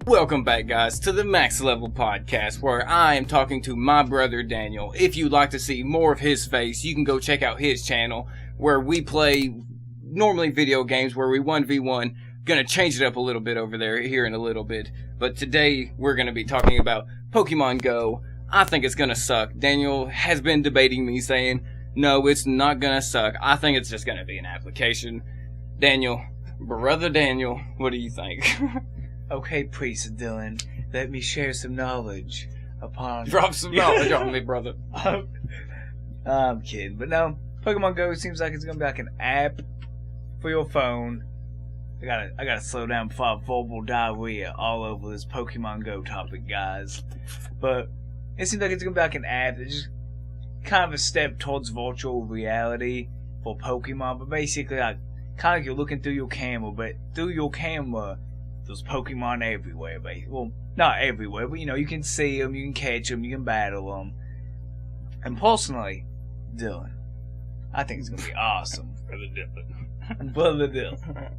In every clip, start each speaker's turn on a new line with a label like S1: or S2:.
S1: Welcome back, guys, to the Max Level Podcast, where I am talking to my brother Daniel. If you'd like to see more of his face, you can go check out his channel, where we play normally video games where we 1v1. Gonna change it up a little bit over there here in a little bit. But today, we're gonna be talking about Pokemon Go. I think it's gonna suck. Daniel has been debating me, saying, no, it's not gonna suck. I think it's just gonna be an application. Daniel, brother Daniel, what do you think?
S2: Okay, Priest Dylan, let me share some knowledge upon...
S1: Drop some knowledge on me, brother.
S2: I'm kidding, but no, Pokemon Go seems like it's gonna be like an app for your phone. I gotta slow down before I verbal diarrhea all over this Pokemon Go topic, guys. But it seems like it's gonna be like an app that's just kind of a step towards virtual reality for Pokemon, but basically like kind of like you're looking through your camera, but through your camera there's Pokemon everywhere, well, not everywhere, but you can see them, you can catch them, you can battle them. And personally, Dylan, I think it's gonna be awesome. Brother Dylan.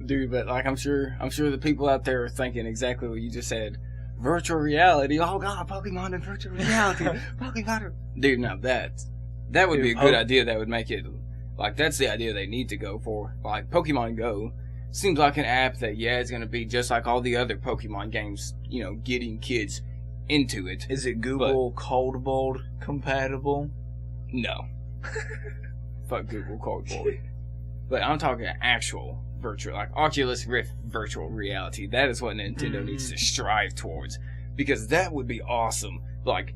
S1: Dude, but like I'm sure the people out there are thinking exactly what you just said. Virtual reality. Oh god, Pokemon and virtual reality. Pokemon. Dude, now that would be a good idea. That would make it like that's the idea they need to go for. Like Pokemon Go seems like an app that it's gonna be just like all the other Pokemon games. Getting kids into it.
S2: Is it Google Cardboard compatible?
S1: No. Fuck Google Cardboard. But I'm talking actual virtual, like Oculus Rift virtual reality. That is what Nintendo needs to strive towards. Because that would be awesome. Like,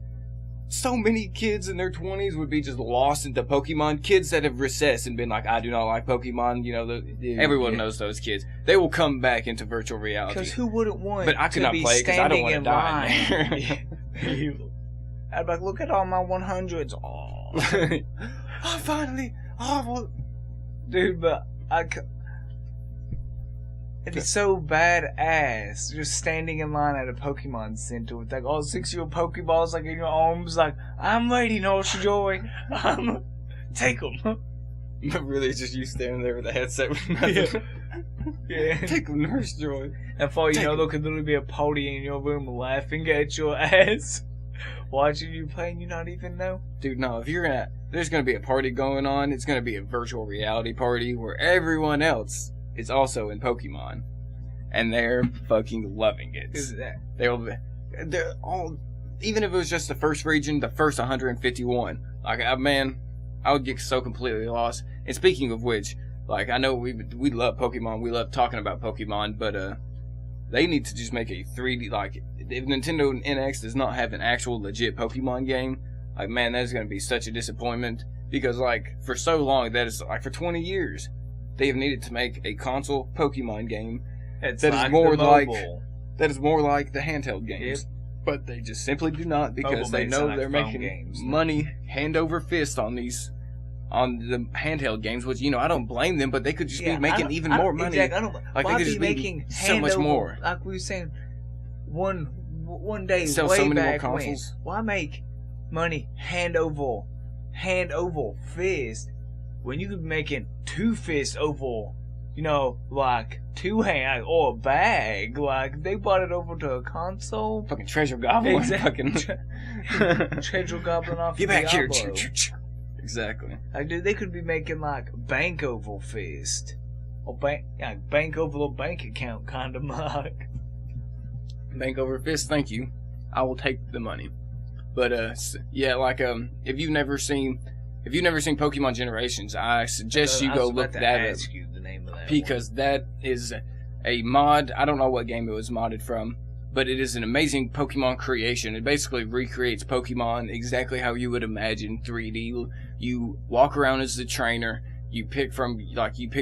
S1: so many kids in their 20s would be just lost into Pokemon. Kids that have recessed and been like, I do not like Pokemon. Everyone knows those kids. They will come back into virtual reality.
S2: Because who wouldn't want
S1: But I could not play it because I don't want to die.
S2: I'd be like, look at all my 100s.
S1: Oh, finally.
S2: Dude, but it's so badass just standing in line at a Pokemon Center with like all 6 of your Pokeballs like in your arms, like, I'm ready, Nurse Joy. Take them.
S1: But really, it's just you standing there with a headset with nothing.
S2: Yeah.
S1: Take them, Nurse Joy.
S2: And for you know, there could literally be a party in your room laughing at your ass, watching you play and you not even know.
S1: Dude, no, if there's going to be a party going on, it's going to be a virtual reality party where everyone else is also in Pokemon. And they're fucking loving it.
S2: Is that?
S1: They're all, even if it was just the first region, the first 151. Like, man, I would get so completely lost. And speaking of which, like, I know we love Pokemon, we love talking about Pokemon, but, they need to just make a 3D, like, if Nintendo NX does not have an actual legit Pokemon game, like, man, that is going to be such a disappointment. Because, like, for so long, that is, like, for 20 years, they have needed to make a console Pokemon game that is more like the handheld games. Yep. But they just simply do not, because they know they're making money hand over fist on the handheld games, which, I don't blame them, but they could just be making even more money.
S2: Exactly. Why
S1: they
S2: be making
S1: so much more?
S2: Like we were saying one day
S1: sell
S2: way
S1: so many
S2: back
S1: more consoles.
S2: Why make money hand over fist when you could be making 2 fists over, like 2 hands or a bag? Like, they brought it over to a console.
S1: Fucking treasure goblin.
S2: Exactly. Treasure goblin off.
S1: Get back here. Exactly.
S2: Like, dude, they could be making like bank over fist or bank over a bank account kind of like.
S1: Bank over fist, thank you. I will take the money. But if you've never seen Pokemon Generations, I suggest you go look that up.
S2: The name of that
S1: because that is a mod. I don't know what game it was modded from, but it is an amazing Pokemon creation. It basically recreates Pokemon exactly how you would imagine 3D. You walk around as the trainer. You pick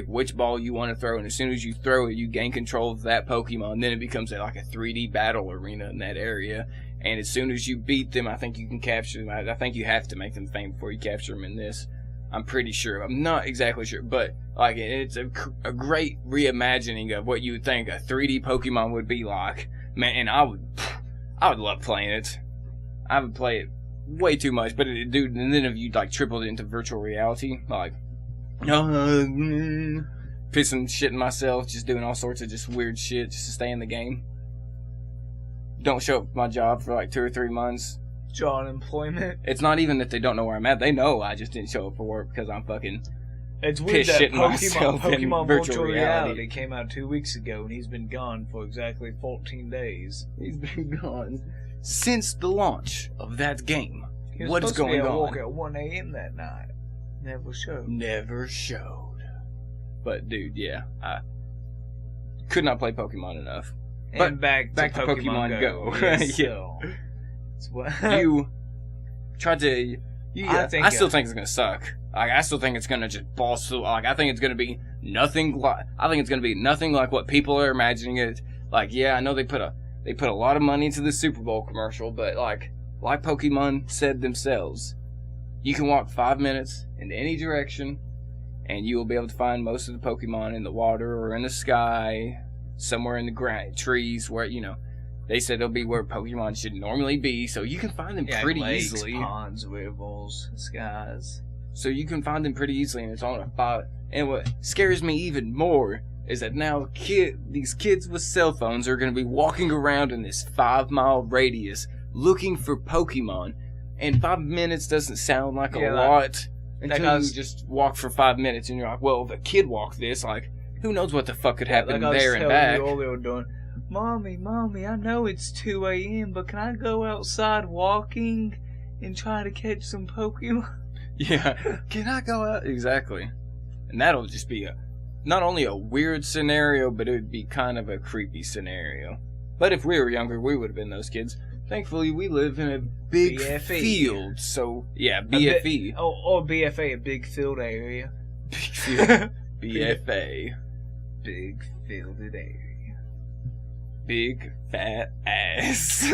S1: which ball you want to throw, and as soon as you throw it, you gain control of that Pokemon. Then it becomes like a 3D battle arena in that area. And as soon as you beat them, I think you can capture them. I think you have to make them famous before you capture them in this. I'm pretty sure. I'm not exactly sure, but like it's a great reimagining of what you would think a 3D Pokemon would be like. Man, and I would love playing it. I would play it way too much, but dude, and then if you like tripled it into virtual reality, like pissing, shitting myself, just doing all sorts of just weird shit just to stay in the game. Don't show up at my job for like 2 or 3 months.
S2: Draw unemployment.
S1: It's not even that they don't know where I'm at. They know I just didn't show up for work because I'm fucking
S2: It's weird
S1: piss
S2: that
S1: shitting myself in
S2: Pokemon
S1: virtual reality.
S2: came out 2 weeks ago, and he's been gone for exactly 14 days.
S1: He's been gone since the launch of that game.
S2: He was
S1: What is
S2: supposed to be
S1: going
S2: at
S1: on?
S2: work at 1 a.m. that night. Never showed.
S1: Never showed. But dude, yeah, I could not play Pokemon enough.
S2: And
S1: But
S2: back to Pokemon Go. Yes,
S1: Yeah.
S2: so, it's what
S1: You tried to.
S2: I think
S1: I still think it's gonna suck. Like, I still think it's gonna just boss through. Like, I think it's gonna be nothing like. I think it's gonna be nothing like what people are imagining it. Like, yeah, I know they put a lot of money into the Super Bowl commercial, but like Pokemon said themselves, you can walk 5 minutes in any direction, and you will be able to find most of the Pokemon in the water or in the sky, somewhere in the ground, trees, where they said they'll be where Pokemon should normally be, so you can find them pretty
S2: lakes,
S1: easily.
S2: ponds, rivers, skies.
S1: So you can find them pretty easily, and it's on a 5. And what scares me even more is that now these kids with cell phones are going to be walking around in this 5-mile radius looking for Pokemon, and 5 minutes doesn't sound like a lot until you just walk for 5 minutes, and you're like, well, if a kid walked this, like, who knows what the fuck could happen there and back.
S2: All they were doing. Mommy, I know it's 2 a.m., but can I go outside walking and try to catch some Pokemon?
S1: Yeah, can I go out? Exactly. And that'll just be not only a weird scenario, but it would be kind of a creepy scenario. But if we were younger, we would have been those kids. Thankfully, we live in a big
S2: BFE.
S1: field, so yeah, BFE.
S2: Or BFA, a big field area.
S1: Big field. BFA.
S2: Big fielded area.
S1: Big fat ass.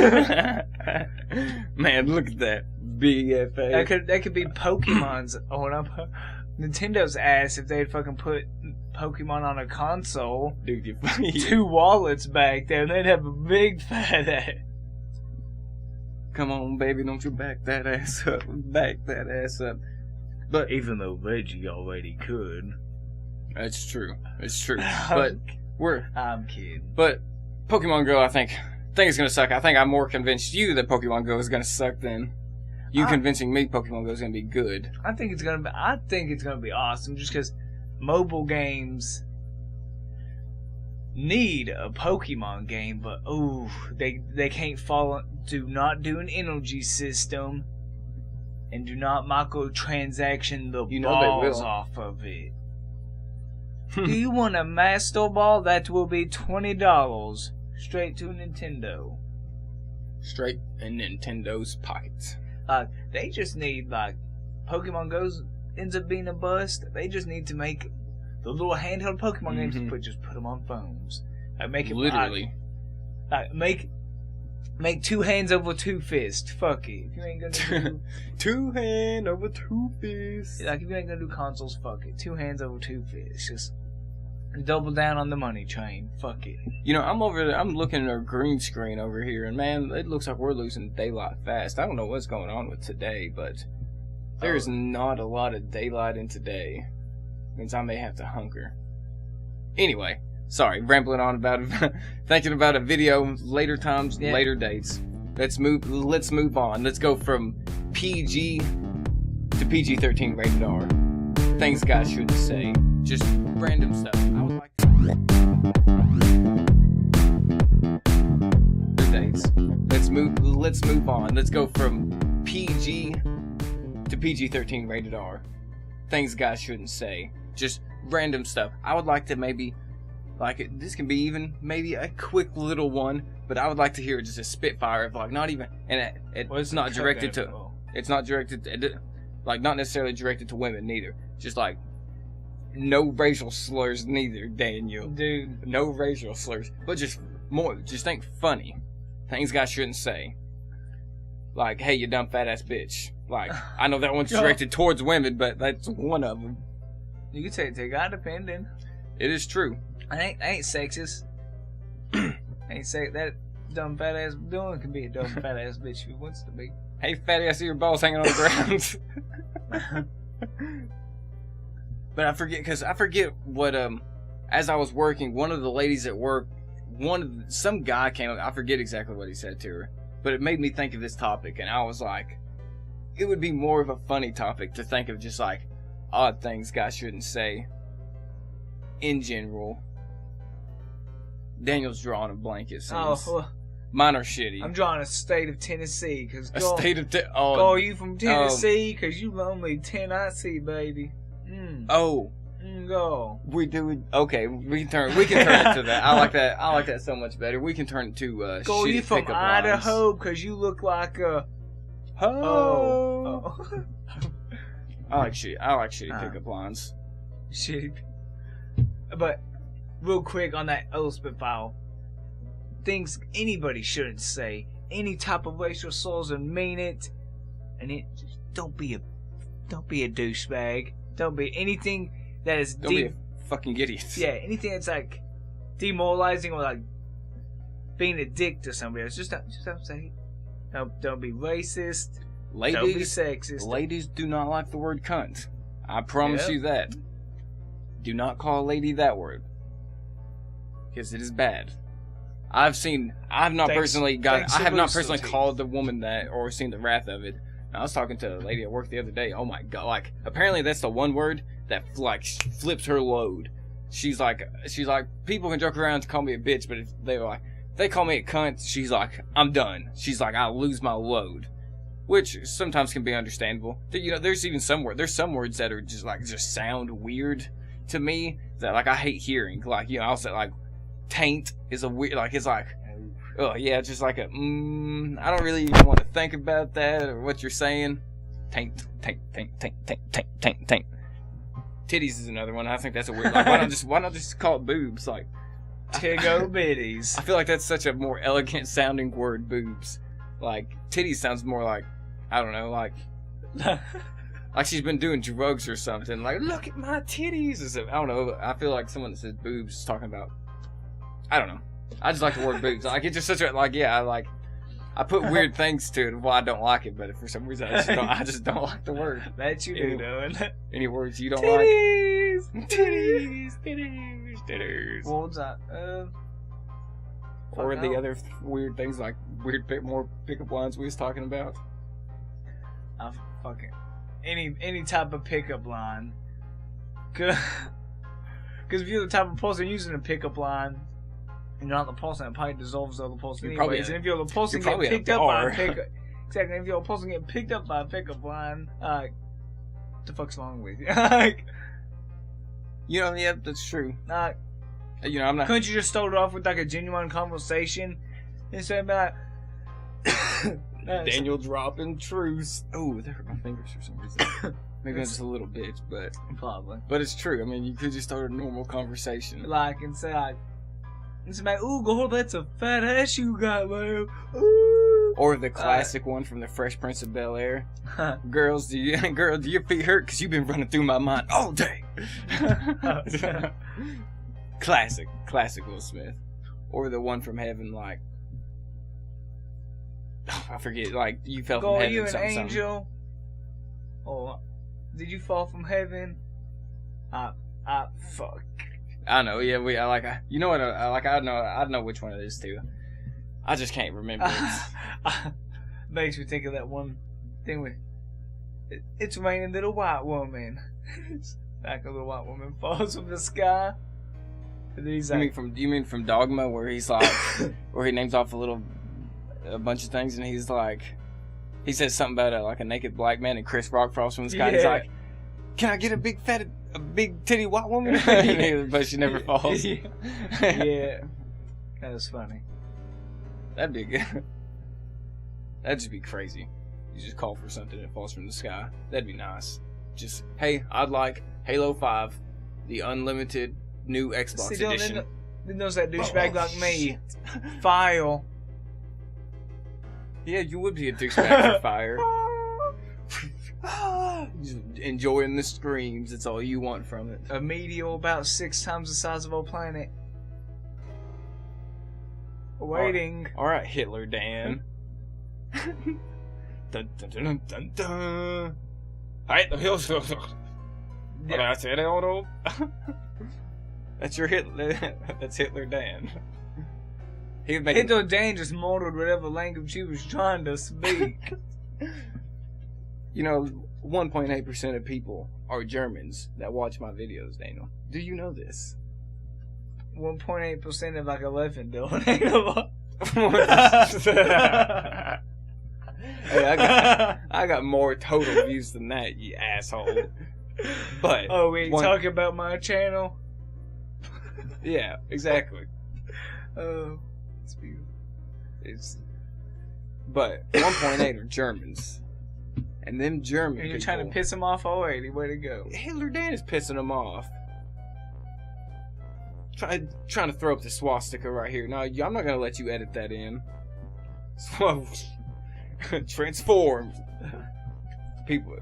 S1: Man, look at that. BFA.
S2: That could be Pokemon's Nintendo's ass if they'd fucking put Pokemon on a console.
S1: Dude, you funny.
S2: 2 wallets back there, and they'd have a big fat ass.
S1: Come on, baby, don't you back that ass up. Back that ass up. But
S2: even though Reggie already could.
S1: It's true. It's true. But
S2: I'm kidding.
S1: But Pokemon Go, I think it's gonna suck. I think I'm more convinced you that Pokemon Go is gonna suck than you convincing me Pokemon Go is gonna be good.
S2: I think it's gonna be awesome just because mobile games need a Pokemon game, but they can't do not do an energy system and do not microtransaction the balls off of it. Do you want a Master Ball? That will be $20 straight to Nintendo.
S1: Straight in Nintendo's pockets.
S2: They just need, like, Pokemon Go ends up being a bust. They just need to make the little handheld Pokemon games, just put them on phones. Make it
S1: literally.
S2: Make 2 hands over 2 fists. Fuck it. If you ain't gonna do
S1: 2 hand over 2 fists.
S2: Like, if you ain't gonna do consoles, fuck it. 2 hands over 2 fists. Just double down on the money train. Fuck it.
S1: I'm looking at a green screen over here, and man, it looks like we're losing daylight fast. I don't know what's going on with today, but there's not a lot of daylight in today. Means I may have to hunker. Anyway, sorry, rambling on about it. Thinking about a video, later times, later dates. Let's move on. Let's go from PG to PG-13 rated R. Things guys shouldn't say. Just random stuff. I would like to. Dates. Let's move on. Let's go from PG to PG-13 rated R. Things guys shouldn't say. Just random stuff. I would like to maybe, this can be even maybe a quick little one, but I would like to hear just a spitfire of not even, and it's not directed to, not necessarily directed to women neither. Just no racial slurs neither, Daniel.
S2: Dude.
S1: No racial slurs, but just think funny. Things guys shouldn't say. Like, hey, you dumb fat ass bitch. I know that one's directed towards women, but that's one of them.
S2: You can say it to a guy, depending.
S1: It is true.
S2: I ain't sexist. I ain't say that dumb fat ass doing can be a dumb fat ass bitch if he wants to be.
S1: Hey, fatty, I see your balls hanging on the ground. But I forget what as I was working, one of the ladies at work, some guy came up. I forget exactly what he said to her, but it made me think of this topic, and I was like, it would be more of a funny topic to think of just like odd things guys shouldn't say in general. Daniel's drawing a blank, it seems.
S2: Oh, well,
S1: mine are shitty.
S2: I'm drawing a state of Tennessee. Cause
S1: Oh,
S2: you from Tennessee? Cause you only Tennessee, baby.
S1: Oh.
S2: Go.
S1: We do it. Okay, we can turn it to that. I like that so much better. We can turn it to
S2: go.
S1: Shitty
S2: You from
S1: pickup
S2: Idaho?
S1: lines.
S2: Cause you look like a.
S1: Oh. I like shitty pickup lines.
S2: Shitty. But real quick on that old spitfire, things anybody shouldn't say. Any type of racial slurs and mean it, and it just don't be a douchebag. Don't be anything that is
S1: Don't be a fucking idiot.
S2: Yeah, anything that's like demoralizing or like being a dick to somebody else. Just don't say it. Don't be racist.
S1: Ladies,
S2: don't be sexist.
S1: Ladies do not like the word cunt. I promise
S2: Yep.
S1: you that. Do not call a lady that word, because it is bad. I have not personally called the woman that or seen the wrath of it. I was talking to a lady at work the other day. Oh my god! Like, apparently that's the one word that like flips her load. She's like, people can joke around to call me a bitch, but if they call me a cunt, she's like, I'm done. She's like, I'll lose my load, which sometimes can be understandable. You know, there's some words that are just sound weird to me that like I hate hearing. Like, you know, I'll say like, taint is a weird, like it's like. Oh yeah, just like I don't really even want to think about that or what you're saying. Taint. Titties is another one. I think that's a weird. Like, why not just call it boobs? Like,
S2: Tiggo bitties.
S1: I feel like that's such a more elegant sounding word, boobs. Like, titties sounds more like, I don't know, like she's been doing drugs or something. Like, look at my titties. I don't know. I feel like someone that says boobs is talking about. I don't know. I just like the word boobs. Like, it's just such a, like, yeah, I put weird things to it. Well, I don't like it, but for some reason I just don't like the word.
S2: That you do, doing.
S1: Any words you don't
S2: Titties!
S1: like? Titties.
S2: What was that?
S1: Or the other weird things like more pickup lines we was talking about.
S2: I fucking any type of pickup line. Because if you're the type of person using a pickup line, and you're not the person, it probably dissolves the other person anyways. And if you're the person getting picked up by a pickup, exactly. If you're a person getting picked up by a pickup line, what the fuck's wrong with you? Like,
S1: you know, yeah, that's true. You know, I'm not.
S2: Couldn't you just start it off with like a genuine conversation instead of like
S1: Daniel dropping truths? Oh, that hurt my fingers for some reason. Maybe I'm just a little bitch, but
S2: probably.
S1: But it's true. I mean, you could just start a normal conversation,
S2: like, and say like. And somebody, ooh, girl, that's a fat ass you got, man. Ooh.
S1: Or the classic one from the Fresh Prince of Bel-Air. Girl, do your feet hurt? Because you've been running through my mind all day. Classic Will Smith. Or the one from Heaven, like, I forget, like, you fell from heaven.
S2: You an
S1: something,
S2: angel? Or did you fall from heaven? Fuck.
S1: I know, yeah, you know what, I know which one it is too. I just can't remember it.
S2: Makes me think of that one thing with, it's raining little white woman. It's like a little white woman falls from the sky. And then he's like,
S1: you mean from Dogma, where he's like, where he names off a bunch of things, and he's like, he says something about like a naked black man, and Chris Rock falls from the sky. Yeah. And he's like, can I get a big titty white woman? But she never falls.
S2: Yeah, that was funny.
S1: That'd be good. That'd just be crazy. You just call for something that falls from the sky. That'd be nice. Just, hey, I'd like Halo 5, the unlimited new Xbox edition.
S2: Then there's that douchebag like me. File.
S1: Yeah, you would be a douchebag for fire. Just enjoying the screams. It's all you want from it.
S2: A meteor about 6 times the size of our planet. Waiting.
S1: Alright, Hitler Dan. Dun dun dun dun dun. That's your Hitler. That's Hitler Dan. He would make
S2: Hitler Dan just molded whatever language he was trying to speak.
S1: 1.8% of people are Germans that watch my videos, Daniel. Do you know this?
S2: 1.8% of like 11 don't. Hey,
S1: I got more total views than that, you asshole. But
S2: we ain't talking about my channel.
S1: Yeah, exactly.
S2: Oh, it's beautiful.
S1: But 1.8 are Germans. And them German
S2: And you're
S1: people,
S2: trying to piss them off already. Way to go.
S1: Hitler Dan is pissing them off. Trying to throw up the swastika right here. No, I'm not going to let you edit that in. Transform. People.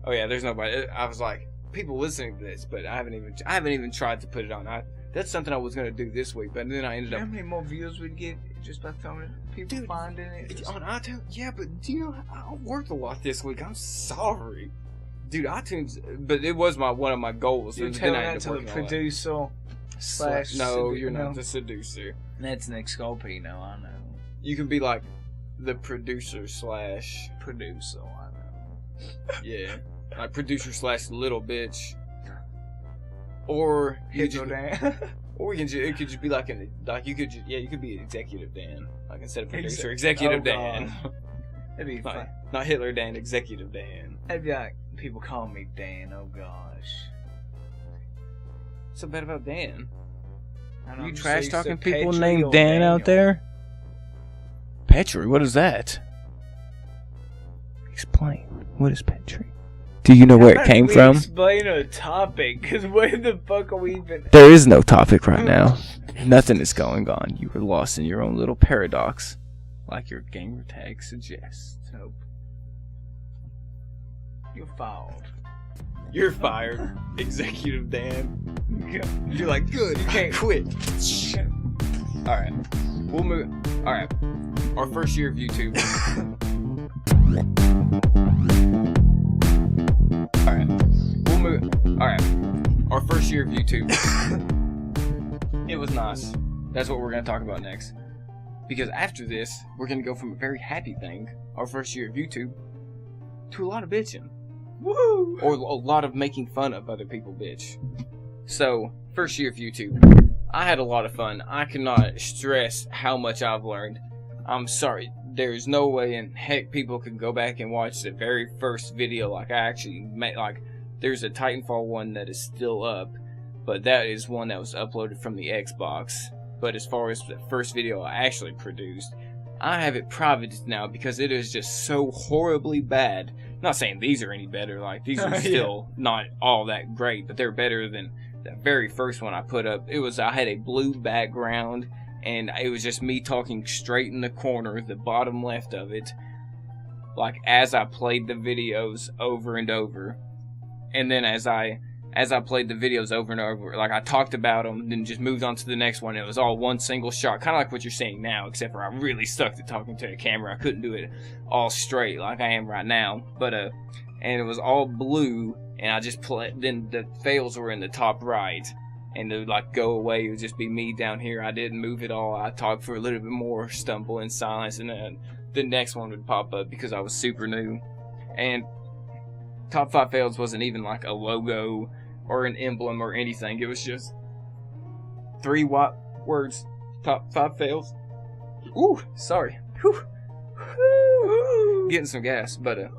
S1: Oh yeah, there's nobody. I was like, people listening to this, but I haven't even tried to put it on. That's something I was going to do this week, but then I ended up...
S2: How many more views we'd get just by throwing it? People finding it?
S1: On iTunes? Yeah, but do you know, I worked a lot this week. I'm sorry. Dude, iTunes... But it was one of my goals.
S2: You're telling that to the producer /
S1: No, you're not the seducer.
S2: That's Nick Sculpey, no, I know.
S1: You can be like the producer /
S2: producer, I know.
S1: Yeah. Like producer / little bitch. Or you could just be like you could be executive Dan, like instead of producer, executive Dan.
S2: That'd be fun.
S1: Not Hitler Dan, executive Dan.
S2: That'd be like people call me Dan. Oh gosh.
S1: What's so bad about Dan?
S3: You trash talking people named Dan out there? Petry, what is that? Explain. What is Petry? Do you know where it came from?
S2: Explain a topic, because where the fuck are we even...
S3: There is no topic right now. Nothing is going on. You were lost in your own little paradox, like your gamer tag suggests.
S2: Nope. You're fired.
S1: You're fired, executive Dan. You're like, good, you can't quit. Alright, we'll move. Alright, our first year of YouTube. Alright, we'll move. Alright, our first year of YouTube. It was nice. That's what we're going to talk about next. Because after this, we're going to go from a very happy thing, our first year of YouTube, to a lot of bitching.
S2: Woo!
S1: Or a lot of making fun of other people bitch. So, first year of YouTube, I had a lot of fun. I cannot stress how much I've learned. I'm sorry, there's no way in heck people can go back and watch the very first video like I actually made. Like, there's a Titanfall one that is still up, but that is one that was uploaded from the Xbox. But as far as the first video I actually produced, I have it private now because it is just so horribly bad. Not saying these are any better, like these are still not all that great, but they're better than the very first one I put up. I had a blue background, and it was just me talking straight in the corner, the bottom left of it, like as I played the videos over and over. And then as I played the videos over and over, like I talked about them, then just moved on to the next one. It was all one single shot, kind of like what you're seeing now, except for I really stuck to talking to a camera. I couldn't do it all straight like I am right now. But and it was all blue, and I just played. Then the fails were in the top right, and they would like go away. It would just be me down here. I didn't move at all. I talked for a little bit more, stumble in silence, and then the next one would pop up because I was super new. And top 5 fails wasn't even like a logo or an emblem or anything. It was just 3 words. Top 5 fails. Ooh, sorry. Whew. Getting some gas, but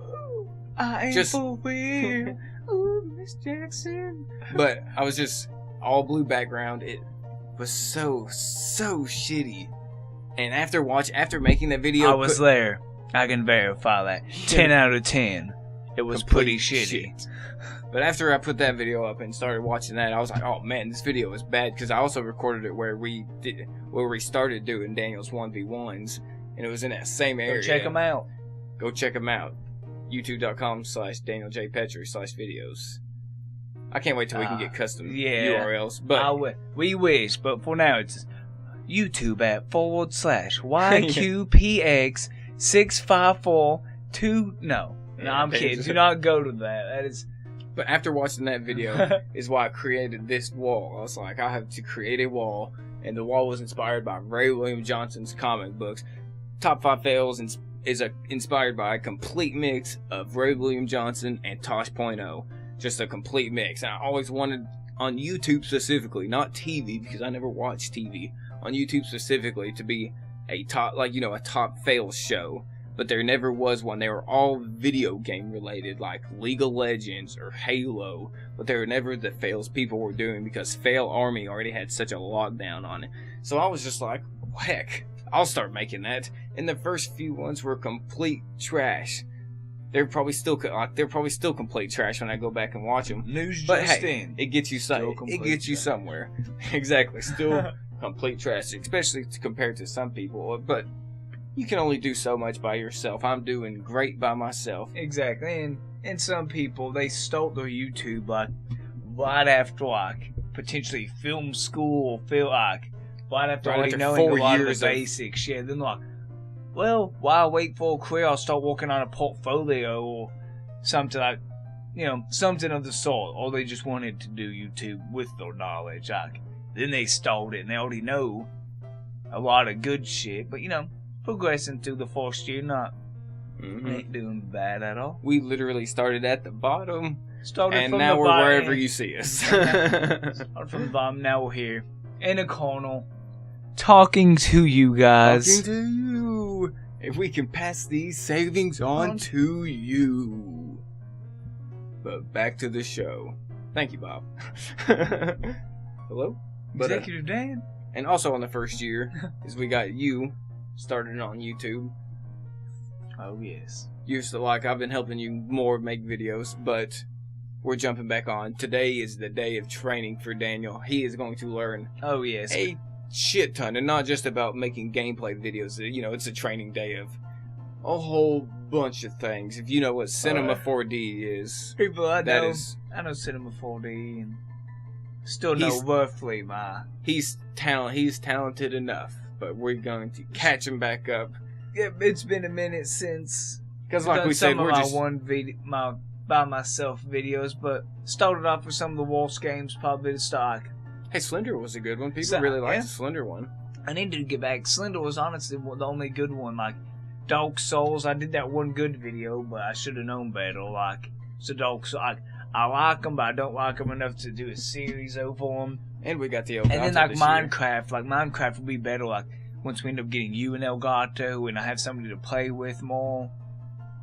S2: I ain't
S1: just
S2: for real. Ooh, Miss Jackson.
S1: But I was just all blue background. It was so shitty. And after making that video,
S2: I was there. I can verify that. 10 out of 10. It was pretty shitty.
S1: Shit. But after I put that video up and started watching that, I was like, oh man, this video is bad, because I also recorded it where we started doing Daniel's 1v1s, and it was in that same area.
S2: Go check them out.
S1: Go check them out. youtube.com/DanielJPetry/videos. I can't wait till we can get custom URLs. But
S2: we wish, but for now it's YouTube at /YQPX6542. No, I'm kidding. Do not go to that. That is
S1: But after watching that video is why I created this wall. I was like, I have to create a wall, and the wall was inspired by Ray William Johnson's comic books. Top 5 fails is inspired by a complete mix of Ray William Johnson and Tosh.0. Just a complete mix. And I always wanted, on YouTube specifically, not TV, because I never watched TV, on YouTube specifically, to be a top, like, you know, a top fail show. But there never was one. They were all video game related, like League of Legends or Halo. But they were never the fails people were doing, because Fail Army already had such a lockdown on it. So I was just like, heck, I'll start making that. And the first few ones were complete trash. They're probably still complete trash when I go back and watch them.
S2: News
S1: But
S2: just
S1: hey,
S2: in.
S1: it gets you it gets you somewhere. Exactly, still complete trash, especially compared to some people. But you can only do so much by yourself. I'm doing great by myself.
S2: Exactly, and some people, they start their YouTube like right after like potentially film school, feel like right after already knowing a lot of the basics. Yeah, then like, well, why wait for a career? I'll start working on a portfolio or something like, you know, something of the sort. Or they just wanted to do YouTube with their knowledge. Like, then they stalled it and they already know a lot of good shit. But, you know, progressing through the first year, ain't doing bad at all.
S1: We literally started at the bottom,
S2: And
S1: now we're wherever you see us.
S2: Started from the bottom, now we're here in a corner, talking to you guys.
S1: Talking to you. If we can pass these savings on to you. But back to the show. Thank you, Bob. Hello?
S2: Executive Dan.
S1: And also on the first year is we got you started on YouTube.
S2: Oh, yes.
S1: Used to, like, I've been helping you more make videos, but we're jumping back on. Today is the day of training for Daniel. He is going to learn
S2: yes.
S1: a shit ton, and not just about making gameplay videos. You know, it's a training day of a whole bunch of things. If you know what Cinema 4D is,
S2: people I know
S1: Cinema
S2: 4D, and still know roughly
S1: he's talented enough, but we're going to catch him back up.
S2: Yeah, it's been a minute since,
S1: because like we said, we're just
S2: my by myself videos, but started off with some of the worst games probably to start.
S1: Hey, Slender was a good one. People really liked the Slender one.
S2: I needed to get back. Slender was honestly the only good one. Like Dark Souls, I did that one good video, but I should have known better. Like, so Dark Souls, I like them, but I don't like them enough to do a series over them.
S1: And we got the
S2: Elgato. And then like Minecraft, Minecraft would be better. Like once we end up getting you and Elgato, and I have somebody to play with more.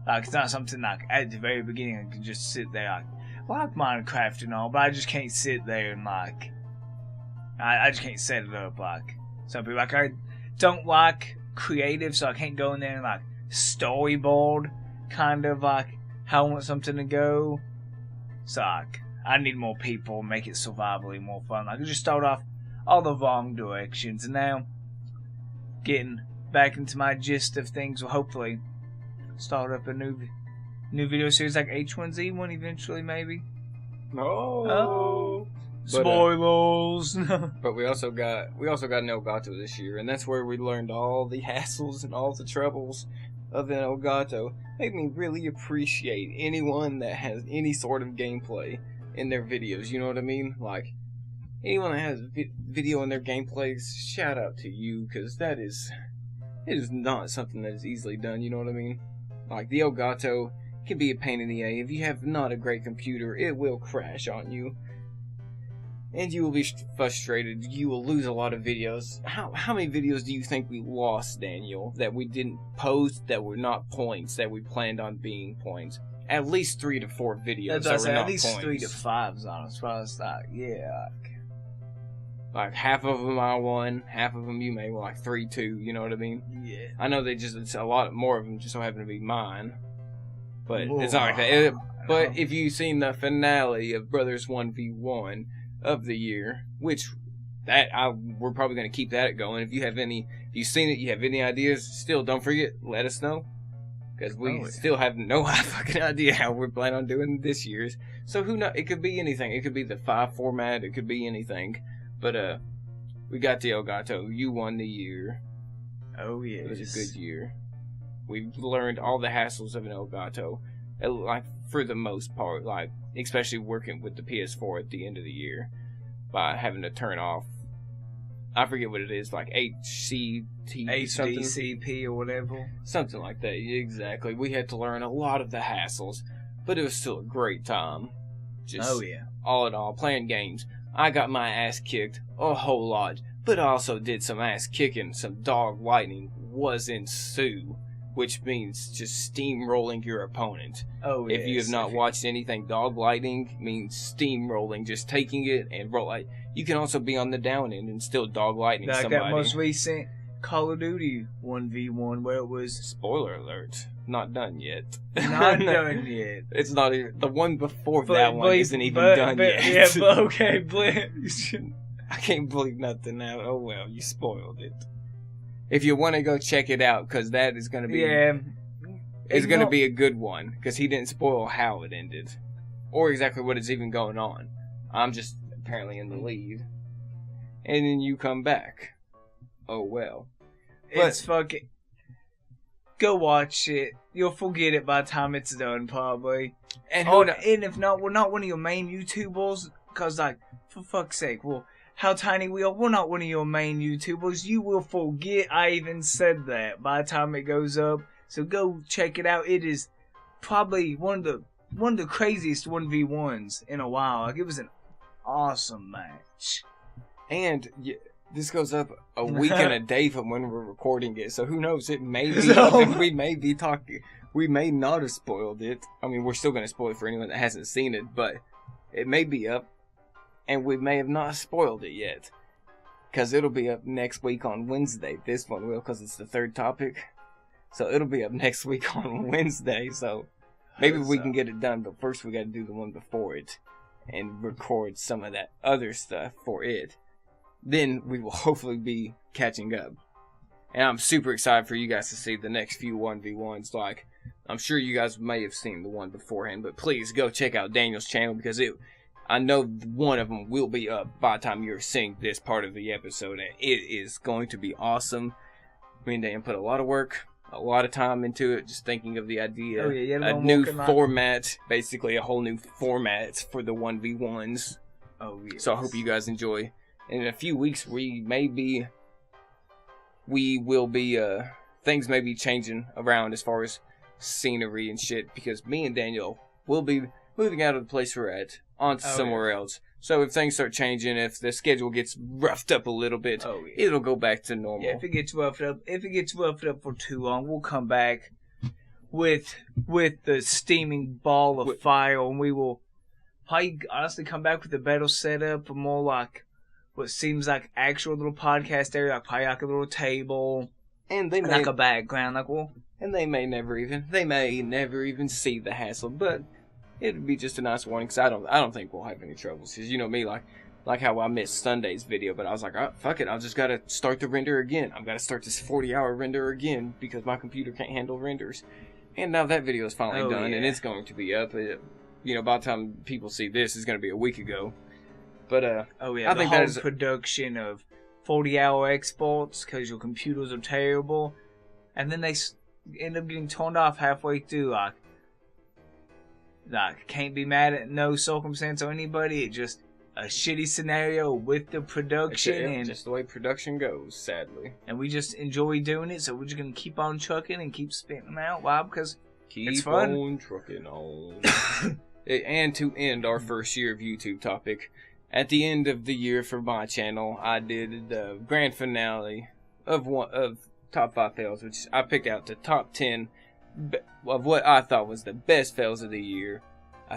S2: Like, it's not something like at the very beginning I can just sit there like Minecraft and all, but I just can't sit there and like I just can't set it up like some people. Like, I don't like creative, so I can't go in there and like storyboard kind of like how I want something to go. So like, I need more people, make it survivally more fun. Like, I just start off all the wrong directions, and now getting back into my gist of things will hopefully start up a new video series like H1Z1 eventually, maybe.
S1: Oh.
S2: Spoilers.
S1: But we also got an Elgato this year, and that's where we learned all the hassles and all the troubles of an Elgato. Made me really appreciate anyone that has any sort of gameplay in their videos. You know what I mean? Like, anyone that has video in their gameplays, shout out to you, because it is not something that is easily done. You know what I mean? Like, the Elgato can be a pain in the A. If you have not a great computer, it will crash on you. And you will be frustrated. You will lose a lot of videos. How many videos do you think we lost, Daniel, that we didn't post, that were not points, that we planned on being points? At least 3 to 4 videos that were not points.
S2: At least 3 to 5, honest. Well, it's like, yeah.
S1: Like, half of them I won, half of them you made, like 3-2, you know what I mean?
S2: Yeah.
S1: I know it's a lot more of them just so happen to be mine. But it's not like that. But if you've seen the finale of Brothers 1v1 of the year, which we're probably going to keep that going. If you've seen it, you have any ideas, still don't forget, let us know. Because we still have no fucking idea how we're planning on doing this year's. So who knows? It could be anything. It could be the 5 format. It could be anything. But we got the Elgato. You won the year.
S2: Oh yes.
S1: It was a good year. We've learned all the hassles of an Elgato. Like, for the most part. Like, especially working with the PS4 at the end of the year, by having to turn off, I forget what it is, like HCT something.
S2: HDCP or whatever.
S1: Something like that, exactly. We had to learn a lot of the hassles, but it was still a great time. Just
S2: Oh, yeah.
S1: all in all, playing games. I got my ass kicked a whole lot, but I also did some ass kicking. Some dog lightning was ensue, which means just steamrolling your opponent.
S2: Oh,
S1: If you
S2: yes.
S1: have not watched anything, dog lightning means steamrolling, just taking it and roll. You can also be on the down end and still dog lightning
S2: Like
S1: somebody.
S2: that most recent Call of Duty 1v1 where it was
S1: Spoiler alert, not done yet.
S2: not done yet.
S1: It's not even, the one before
S2: But-
S1: that one
S2: but-
S1: isn't even
S2: but-
S1: done
S2: but-
S1: yet.
S2: Yeah, but okay, but
S1: I can't believe nothing now. Oh well, you spoiled it. If you want to go check it out, because that is going to be it's going to be a good one, because he didn't spoil how it ended or exactly what is even going on. I'm just apparently in the lead, and then you come back. Oh well.
S2: It's fucking. Go watch it. You'll forget it by the time it's done, probably.
S1: And
S2: Oh,
S1: who
S2: and if not, we're not one of your main YouTubers. Cause like, for fuck's sake, well, how tiny we are. We're not one of your main YouTubers. You will forget I even said that by the time it goes up. So go check it out. It is probably one of the craziest 1v1s in a while. Like, it was an awesome match.
S1: And this goes up a week and a day from when we're recording it, so who knows? It may be
S2: So-
S1: up and we may be talking. We may not have spoiled it. I mean, we're still going to spoil it for anyone that hasn't seen it, but it may be up, and we may have not spoiled it yet. Because it'll be up next week on Wednesday. This one will, because it's the third topic. So it'll be up next week on Wednesday, so maybe we can get it done, but first we got to do the one before it and record some of that other stuff for it. Then we will hopefully be catching up. And I'm super excited for you guys to see the next few 1v1s. Like, I'm sure you guys may have seen the one beforehand, but please go check out Daniel's channel, because I know one of them will be up by the time you're seeing this part of the episode, and it is going to be awesome. Me and Dan put a lot of work, a lot of time into it, just thinking of the idea.
S2: Oh, yeah, you had
S1: a
S2: one
S1: new
S2: working on-
S1: format, basically a whole new format for the 1v1s.
S2: Oh, yes.
S1: So I hope you guys enjoy. In a few weeks, we will be, things may be changing around as far as scenery and shit, because me and Daniel will be moving out of the place we're at onto somewhere else. So if things start changing, if the schedule gets roughed up a little bit, it'll go back to normal.
S2: Yeah, if it gets roughed up for too long, we'll come back with the steaming ball of fire, and we will probably honestly come back with a better setup, a more like what seems like actual little podcast area, like probably like a little table,
S1: and they may,
S2: like a background, like
S1: and they may never even see the hassle, but it'd be just a nice warning, because I don't think we'll have any troubles, because you know me, like how I missed Sunday's video, but I was like, oh, fuck it, I've just got to start the render again. I've got to start this 40-hour render again, because my computer can't handle renders. And now that video is finally done, and it's going to be up. By the time people see this, it's going to be a week ago. But,
S2: I think that is production of 40-hour exports, because your computers are terrible, and then they end up getting turned off halfway through, like, can't be mad at no circumstance or anybody. It's just a shitty scenario with the production, and
S1: just the way production goes, sadly.
S2: And we just enjoy doing it, so we're just gonna keep on trucking and keep spitting them out. Why? Because it's fun.
S1: Keep on trucking on. And to end our first year of YouTube topic, at the end of the year for my channel, I did the grand finale of top 5 fails, which I picked out the top 10 of what I thought was the best fails of the year.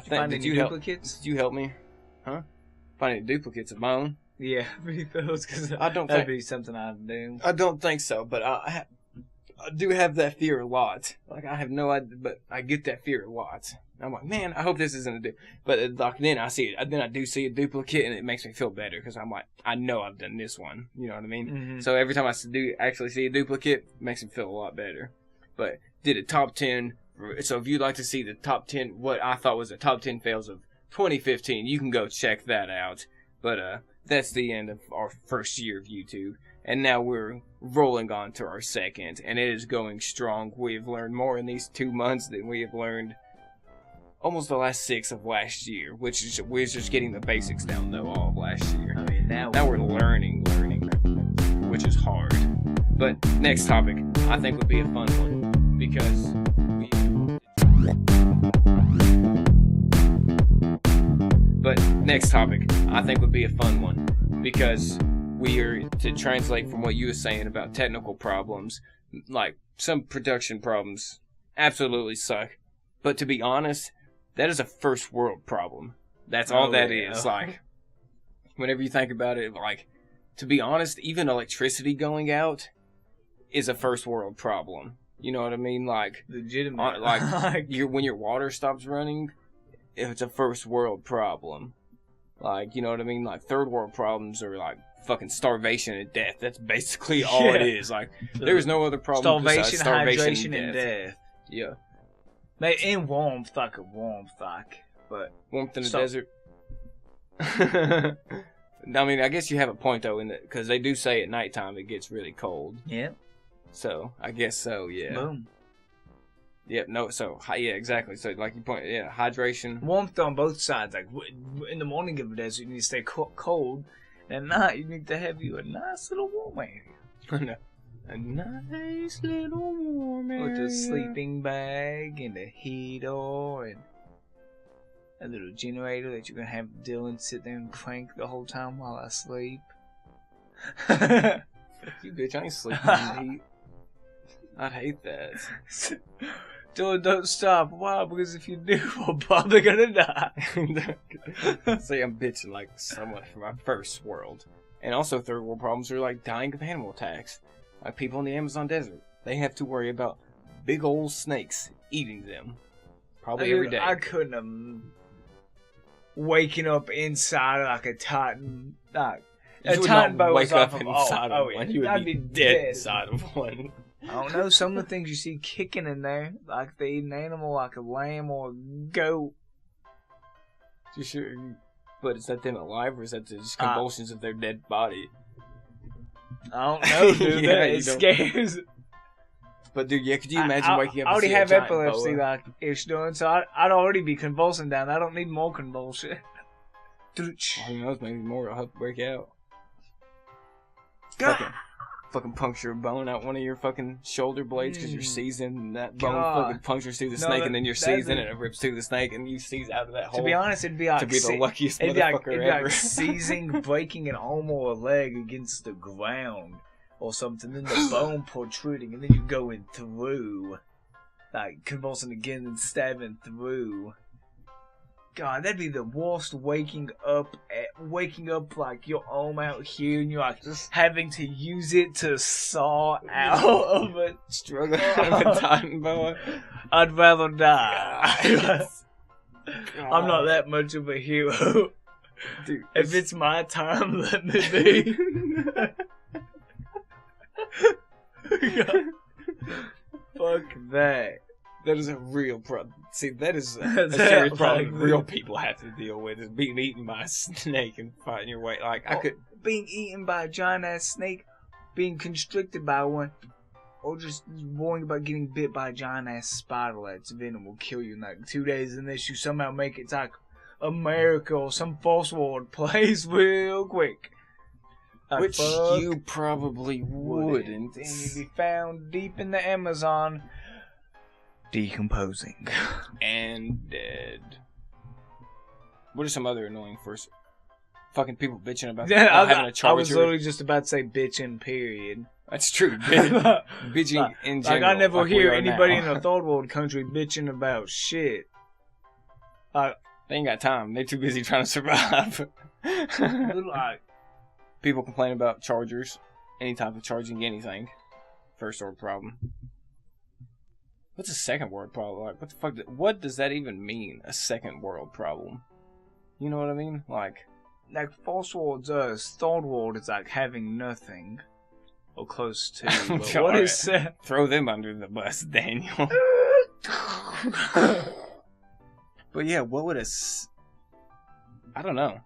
S1: Did you help me? Huh? Finding duplicates of my own?
S2: Yeah, fails, because that'd be something I'd do.
S1: I don't think so, but I do have that fear a lot. Like, I have no idea, but I get that fear a lot. I'm like, man, I hope this isn't a but like, then I do see a duplicate, and it makes me feel better, because I'm like, I know I've done this one. You know what I mean?
S2: Mm-hmm.
S1: So every time I actually see a duplicate, it makes me feel a lot better. But did a top 10. So if you'd like to see the top 10, what I thought was the top 10 fails of 2015, you can go check that out. But that's the end of our first year of YouTube. And now we're rolling on to our second, and it is going strong. We have learned more in these 2 months than we have learned almost the last 6 of last year, which is we're just getting the basics down though all of last year.
S2: I mean, now
S1: Now we're learning, which is hard. But next topic, I think would be a fun one because we are to translate from what you were saying about technical problems, like some production problems absolutely suck. But to be honest, that is a first world problem. That's all that is. Like, whenever you think about it, like, to be honest, even electricity going out is a first world problem. You know what I mean? Like,
S2: legitimate.
S1: Like, when your water stops running, it's a first world problem. Like, you know what I mean? Like, third world problems are like fucking starvation and death. That's basically all it is. Like, there's no other problem besides starvation
S2: hydration, and death.
S1: Yeah.
S2: And warmth, but
S1: Warmth in the desert. I mean, I guess you have a point, though, in it, because they do say at nighttime it gets really cold.
S2: Yeah.
S1: So, I guess so, yeah.
S2: Boom.
S1: Yep, yeah, exactly. So, like you point, yeah, hydration.
S2: Warmth on both sides. Like, in the morning of the desert, you need to stay cold. And at night, you need to have you a nice little warm area.
S1: A nice little warm area.
S2: With a sleeping bag and a heater and a little generator that you can have Dylan sit there and crank the whole time while I sleep.
S1: Fuck you, bitch. I ain't sleeping in the heat. I'd hate that.
S2: Dylan, don't stop. Why? Because if you do, I'm probably gonna die.
S1: See, I'm bitching like so much for my first world. And also third world problems are like dying of animal attacks. Like people in the Amazon desert. They have to worry about big old snakes eating them. Probably every day.
S2: I couldn't waking up inside of like a Titan. Like,
S1: you would not wake up inside of one. You would be dead inside of one.
S2: I don't know, some of the things you see kicking in there, like they eat an animal like a lamb or a goat.
S1: You sure? But is that them alive, or is that just convulsions of their dead body?
S2: I don't know, dude. It scares.
S1: But dude, yeah, could you imagine waking up?
S2: I already have epilepsy, like ish doing, so I'd already be convulsing down. I don't need more convulsion.
S1: Who knows? Maybe more will help break out. Fucking puncture a bone out one of your fucking shoulder blades because you're seizing, and that bone fucking punctures through the snake, and then you're seizing, and it rips through the snake, and you seize out of that hole.
S2: To be honest, it'd be like
S1: to be the luckiest motherfucker
S2: ever.
S1: It'd be
S2: like seizing, breaking an arm or a leg against the ground or something, then the bone protruding, and then you going through, like convulsing again and stabbing through. God, that'd be the worst waking up like your arm out here and you're like having to use it to saw out of it.
S1: Struggling out of a Titan boa.
S2: I'd rather die. I'm not that much of a hero.
S1: Dude,
S2: if it's my time, let me be. Fuck that.
S1: That is a real problem. See, that is a serious problem real people have to deal with, is being eaten by a snake and fighting your way. Like,
S2: being eaten by a giant ass snake, being constricted by one, or just worrying about getting bit by a giant ass spider that's venom will kill you in like 2 days unless you somehow make it to like America or some false world place real quick. Like,
S1: which you probably wouldn't.
S2: And you'd be found deep in the Amazon. Decomposing.
S1: And dead. What are some other annoying first? Fucking people bitching about having a charger.
S2: I was literally just about to say bitching, period.
S1: That's true. Bitching in general.
S2: Like, I never hear anybody in a third world country bitching about shit.
S1: They ain't got time. They're too busy trying to survive.
S2: Like,
S1: people complain about chargers. Any type of charging anything. First world problem. What's a second world problem? Like, what the fuck? What does that even mean? A second world problem? You know what I mean? Like
S2: first world's third world is like having nothing, or close to. What is that?
S1: Throw them under the bus, Daniel. But yeah, what would I don't know.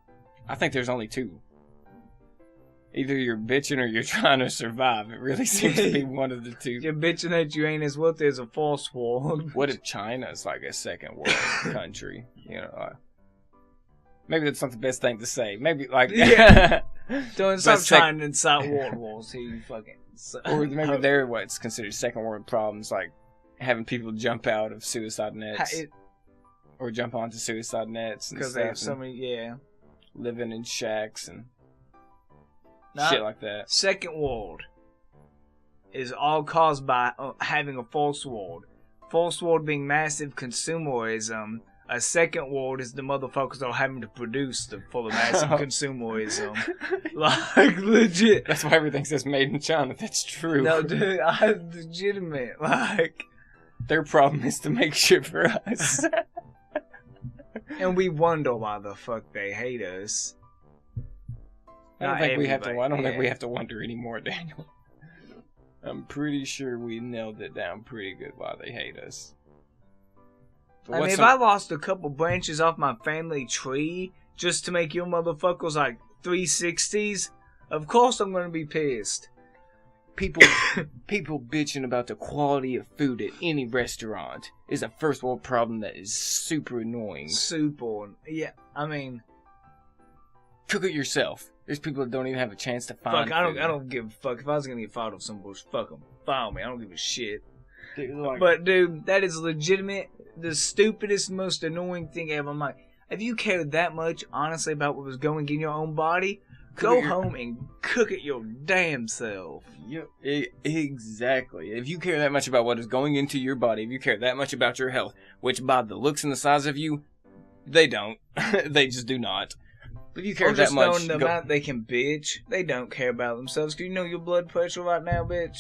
S1: I think there's only two. Either you're bitching or you're trying to survive. It really seems to be one of the two.
S2: You're bitching that you ain't as wealthy as a false world.
S1: What if China's like a second world country? You know, maybe that's not the best thing to say. Maybe like
S2: Don't stop trying to incite world wars here, you fucking.
S1: Or maybe they're what's considered second world problems, like having people jump out of suicide nets or jump onto suicide nets and
S2: because
S1: stuff.
S2: they have so many,
S1: living in shacks and shit like that.
S2: Second world is all caused by having a false world. False world being massive consumerism. A second world is the motherfuckers that are having to produce for the massive consumerism. Like, legit.
S1: That's why everything says made in China. That's true.
S2: No, dude, I'm legitimate. Like,
S1: their problem is to make shit for us.
S2: And we wonder why the fuck they hate us.
S1: I don't think we have to wonder anymore, Daniel. I'm pretty sure we nailed it down pretty good why they hate us.
S2: I mean, if I lost a couple branches off my family tree just to make your motherfuckers like 360s, of course I'm gonna be pissed.
S1: People bitching about the quality of food at any restaurant is a first world problem that is super annoying.
S2: Yeah, I mean,
S1: cook it yourself. There's people that don't even have a chance to find.
S2: Fuck, I don't give a fuck. If I was gonna get fired off some bullshit, fuck them. File me. I don't give a shit.
S1: Dude, like,
S2: but dude, that is legitimate. The stupidest, most annoying thing ever. I'm like, if you cared that much, honestly, about what was going in your own body, go home and cook it your damn self.
S1: Yeah, exactly. If you care that much about what is going into your body, if you care that much about your health, which by the looks and the size of you, they don't. They just do not. But you care that much.
S2: Knowing the amount they can bitch, they don't care about themselves. Do you know your blood pressure right now, bitch?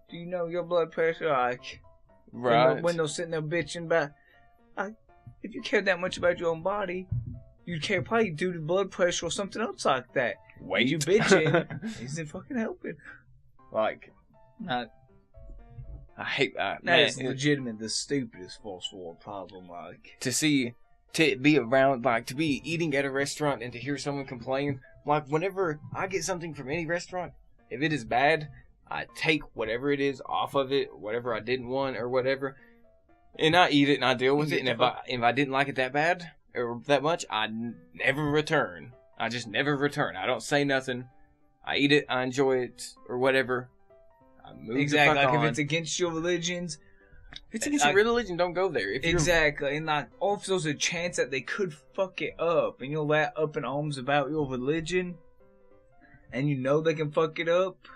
S2: Do you know your blood pressure? Like,
S1: right.
S2: When they're sitting there bitching about, if you cared that much about your own body, you'd care probably due to blood pressure or something else like that.
S1: Wait.
S2: You bitching isn't fucking helping.
S1: Like, I hate that.
S2: That is legitimate the stupidest false world problem. Like,
S1: to be around, like, to be eating at a restaurant and to hear someone complain. Like, whenever I get something from any restaurant, if it is bad, I take whatever it is off of it, whatever I didn't want or whatever, and I eat it and I deal with it. And if I didn't like it that bad or that much, I never return. I just never return. I don't say nothing. I eat it, I enjoy it, or whatever. I move
S2: exactly.
S1: the fuck
S2: like
S1: on.
S2: if it's against your religion,
S1: if it's against your religion, don't go there.
S2: Exactly, and like, if there's a chance that they could fuck it up, and you'll let up in arms about your religion, and you know they can fuck it up,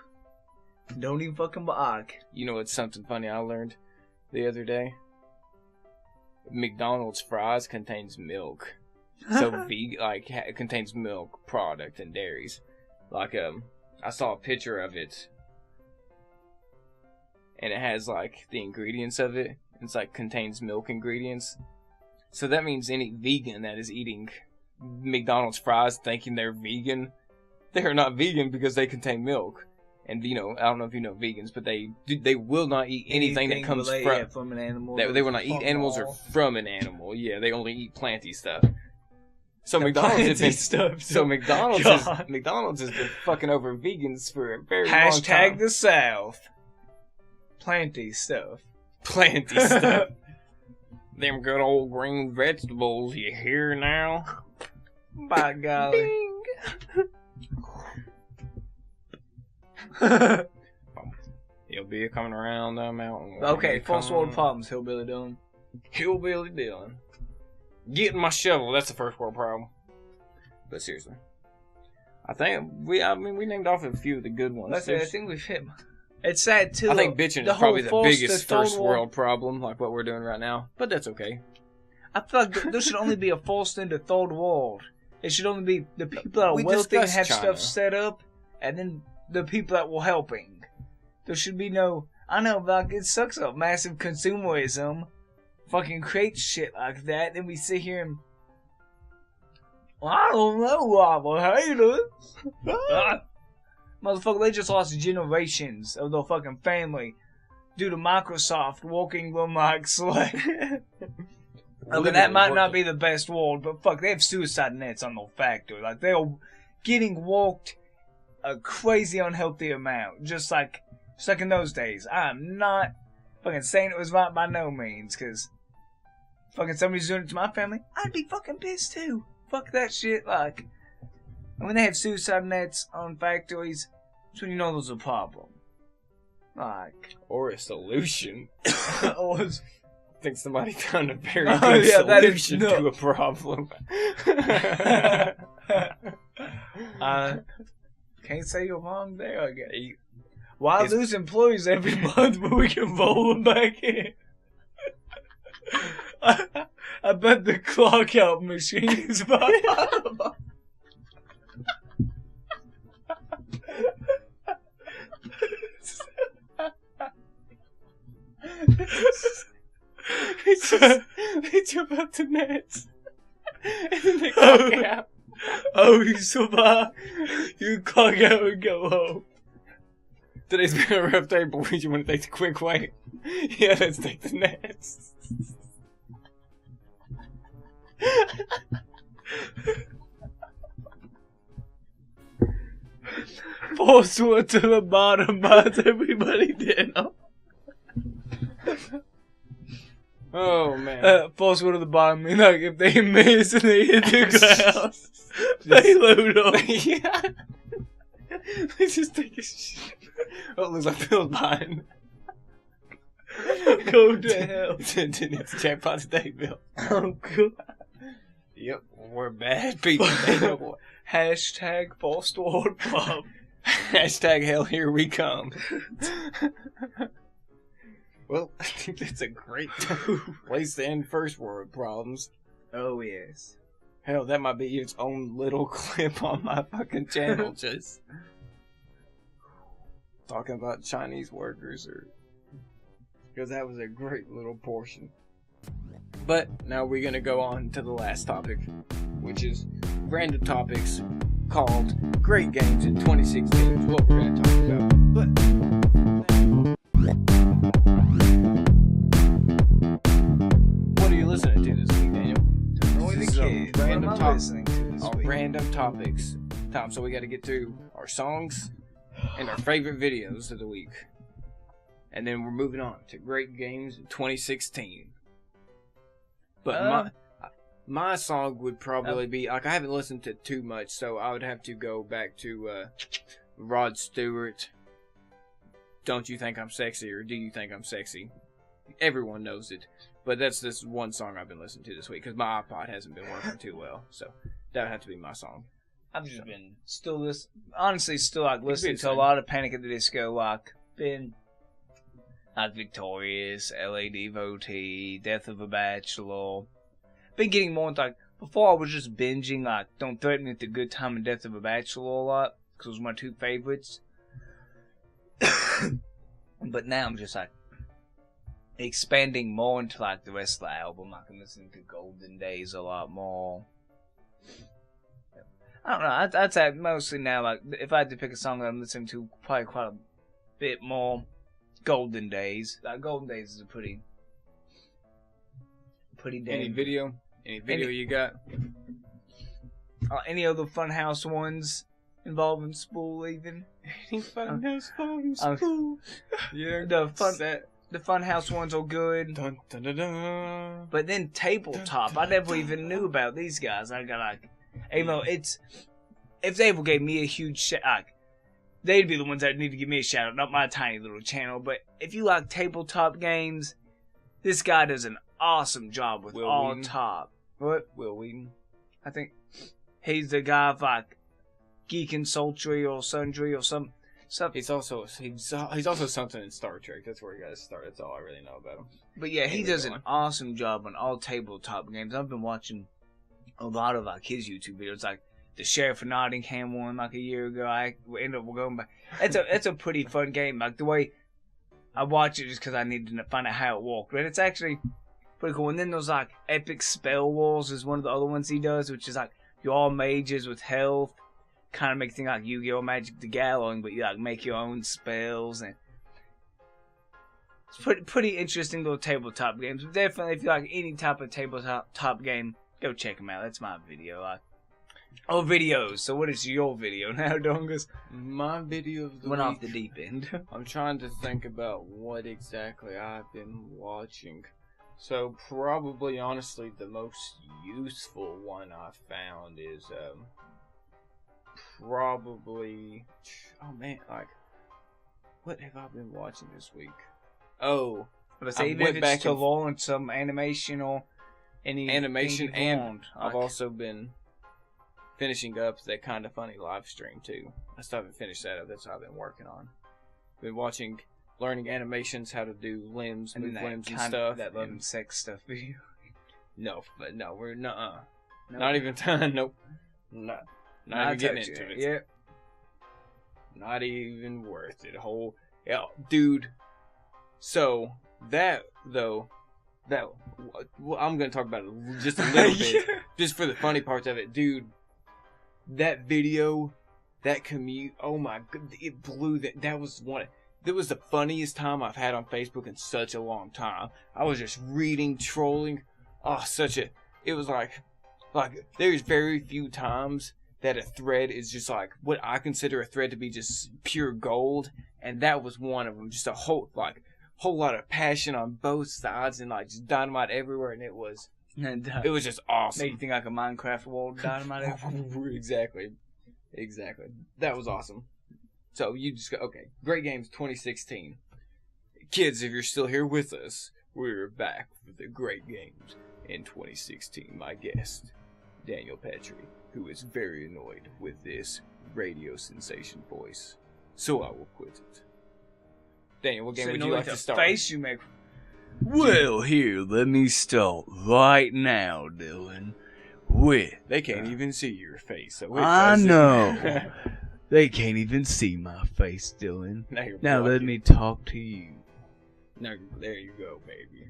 S2: don't even fucking bother.
S1: You know, it's something funny I learned the other day. McDonald's fries contains milk, so vegan, like, it contains milk product and dairies. Like, I saw a picture of it, and it has, like, the ingredients of it. It's, like, contains milk ingredients. So that means any vegan that is eating McDonald's fries thinking they're vegan, they're not vegan because they contain milk. And, you know, I don't know if you know vegans, but they will not eat anything that comes
S2: from an animal.
S1: They will not eat animals or from an animal. Yeah, they only eat planty stuff. So McDonald's has been
S2: stuff.
S1: So McDonald's has been fucking over vegans for a very long time.
S2: Hashtag the South. Planty stuff.
S1: Planty stuff. Them good old green vegetables, you hear now?
S2: By golly.
S1: Hillbilly coming around the mountain.
S2: Okay, false world problems, Hillbilly Dylan.
S1: Hillbilly Dylan. Getting my shovel, that's the first world problem. But seriously. I mean, we named off a few of the good ones.
S2: I think we've hit. It's sad too.
S1: I think bitching is probably the biggest first world problem, like what we're doing right now. But that's okay.
S2: I feel like there should only be a false into third world. It should only be the people that are wealthy and have stuff set up, and then the people that were helping. There should be no. I know, like, it sucks up massive consumerism. Fucking create shit like that. Then we sit here and. Well, I don't know why I hate us. Motherfucker, they just lost generations of their fucking family due to Microsoft walking them like slave. Okay, that might not be the best world, but fuck, they have suicide nets on their factory. Like, they're getting walked a crazy unhealthy amount. Just like in those days. I'm not fucking saying it was right by no means, because fucking somebody's doing it to my family, I'd be fucking pissed too. Fuck that shit. Like, and when they have suicide nets on factories, that's when you know there's a problem. Like,
S1: Or a solution.
S2: or
S1: I think somebody found a very
S2: Oh,
S1: good
S2: yeah, that is
S1: solution
S2: no-
S1: to a problem.
S2: can't say you're wrong there, I guess. Why
S1: It's-
S2: lose employees every month when we can roll them back in? I bet the clock out machine is about.
S1: They jump out the nets. And then they clock out.
S2: Oh, you survive. You clock out and go home.
S1: Today's been a rough day, boys. You want to take the quick way? Yeah, let's take the nets.
S2: Force one to the bottom, buys everybody dinner.
S1: Oh, man.
S2: Force one to the bottom, mean like if they miss and they hit the ground, they load up.
S1: Yeah. They just take a shit. Oh, it looks like Bill's behind.
S2: Go to hell.
S1: It's jackpot today, Bill.
S2: Oh, God.
S1: Yep, we're bad people.
S2: Hashtag False Ward Pub.
S1: Hashtag hell, here we come. Well, I think that's a great place to end first world problems.
S2: Oh, yes.
S1: Hell, that might be its own little clip on my fucking channel, just talking about Chinese workers, or because that was a great little portion. But now we're gonna go on to the last topic, which is random topics called Great Games in 2016. Is what we're gonna talk about. But what are you listening to this week, Daniel?
S2: Only the
S1: This is a
S2: kids. What am I listening to this week?
S1: Random topics. Tom, so we got to get to our songs and our favorite videos of the week. And then we're moving on to Great Games in 2016. But my song would probably be, like, I haven't listened to too much, so I would have to go back to Rod Stewart. Don't You Think I'm Sexy, or Do You Think I'm Sexy? Everyone knows it. But that's this one song I've been listening to this week, because my iPod hasn't been working too well. So that would have to be my song.
S2: I've just been still like listening to a
S1: same.
S2: lot of Panic at the Disco, like been like Victorious, LA Devotee, Death of a Bachelor. Been getting more into, like, before I was just binging like Don't Threaten Me with the Good Time and Death of a Bachelor a lot, because those were my two favorites. But now I'm just like expanding more into like the rest of the album. Like I'm listening to Golden Days a lot more. I don't know. I'd say mostly now, like, if I had to pick a song that I'm listening to, probably quite a bit more Golden Days. Like, Golden Days is a pretty damn...
S1: Any video you got?
S2: Any other Funhouse ones involving Spool, even?
S1: Any Funhouse songs? Yeah,
S2: The Funhouse ones are good.
S1: Dun, dun, dun, dun.
S2: But then Tabletop, I never even knew about these guys. I got, like... Even though if they ever gave me a huge shout, like, they'd be the ones that need to give me a shout out, not my tiny little channel. But if you like tabletop games, this guy does an awesome job with
S1: Will
S2: all
S1: Wheaton?
S2: top. What?
S1: Will Wheaton.
S2: I think he's the guy of like Geek and Sultry or Sundry or some.
S1: He's also something in Star Trek. That's where he got his start. That's all I really know about him.
S2: But yeah, he
S1: Keep
S2: does
S1: going.
S2: an awesome job on all tabletop games. I've been watching a lot of like his YouTube videos, like the Sheriff of Nottingham one, like a year ago. I ended up going back. It's a pretty fun game. Like the way I watch it, just because I needed to find out how it worked. But it's actually pretty cool. And then there's like Epic Spell Wars is one of the other ones he does, which is like you're all mages with health. Kind of make things like Yu-Gi-Oh! Magic the Gathering, but you like make your own spells, and it's pretty interesting little tabletop games. But definitely, if you like any type of tabletop game, go check them out. That's my video. Oh, videos. So what is your video now, Dongus?
S1: My video of the
S2: Went
S1: week.
S2: off the deep end.
S1: I'm trying to think about what exactly I've been watching. So probably, honestly, the most useful one I found is probably. Oh man, like, what have I been watching this week? Oh,
S2: But say
S1: I
S2: even
S1: went
S2: if
S1: back
S2: it's to
S1: and-
S2: launch some animation or any
S1: animation,
S2: anything
S1: and
S2: want,
S1: I've
S2: like-
S1: also been finishing up that Kinda Funny live stream too. I still haven't finished that up. That's what I've been working on. Been watching, learning animations, how to do limbs,
S2: and
S1: move
S2: that
S1: limbs and
S2: kind
S1: stuff.
S2: of that love
S1: and-
S2: and sex stuff video.
S1: No, but no, we're not.
S2: No.
S1: Not even. Nope. Not even getting into it.
S2: Yep.
S1: Not even worth it. Yeah, dude. So that though, well, I'm gonna talk about it just a little bit, just for the funny parts of it, dude. That video, that commute. Oh my god, it blew that. That was one. That was the funniest time I've had on Facebook in such a long time. I was just reading, trolling. Oh, it was like there's very few times that a thread is just like what I consider a thread to be just pure gold, and that was one of them. Just a whole lot of passion on both sides and like just dynamite everywhere, and it was
S2: And,
S1: just awesome.
S2: make you think like a Minecraft world dynamite.
S1: Exactly. That was awesome. So you just go, okay, Great Games 2016. Kids, if you're still here with us, we're back for the Great Games in 2016. My guest, Daniel Petry, who is very annoyed with this radio sensation voice. So I will quit it. Daniel, what game would you like to start?
S2: Face you make. Well, here, let me start right now, Dylan. With
S1: They can't even see your face. So it
S2: I
S1: doesn't
S2: know.
S1: matter.
S2: They can't even see my face, Dylan.
S1: Now you're
S2: Now let
S1: blocking.
S2: me talk to you.
S1: Now, there you go, baby.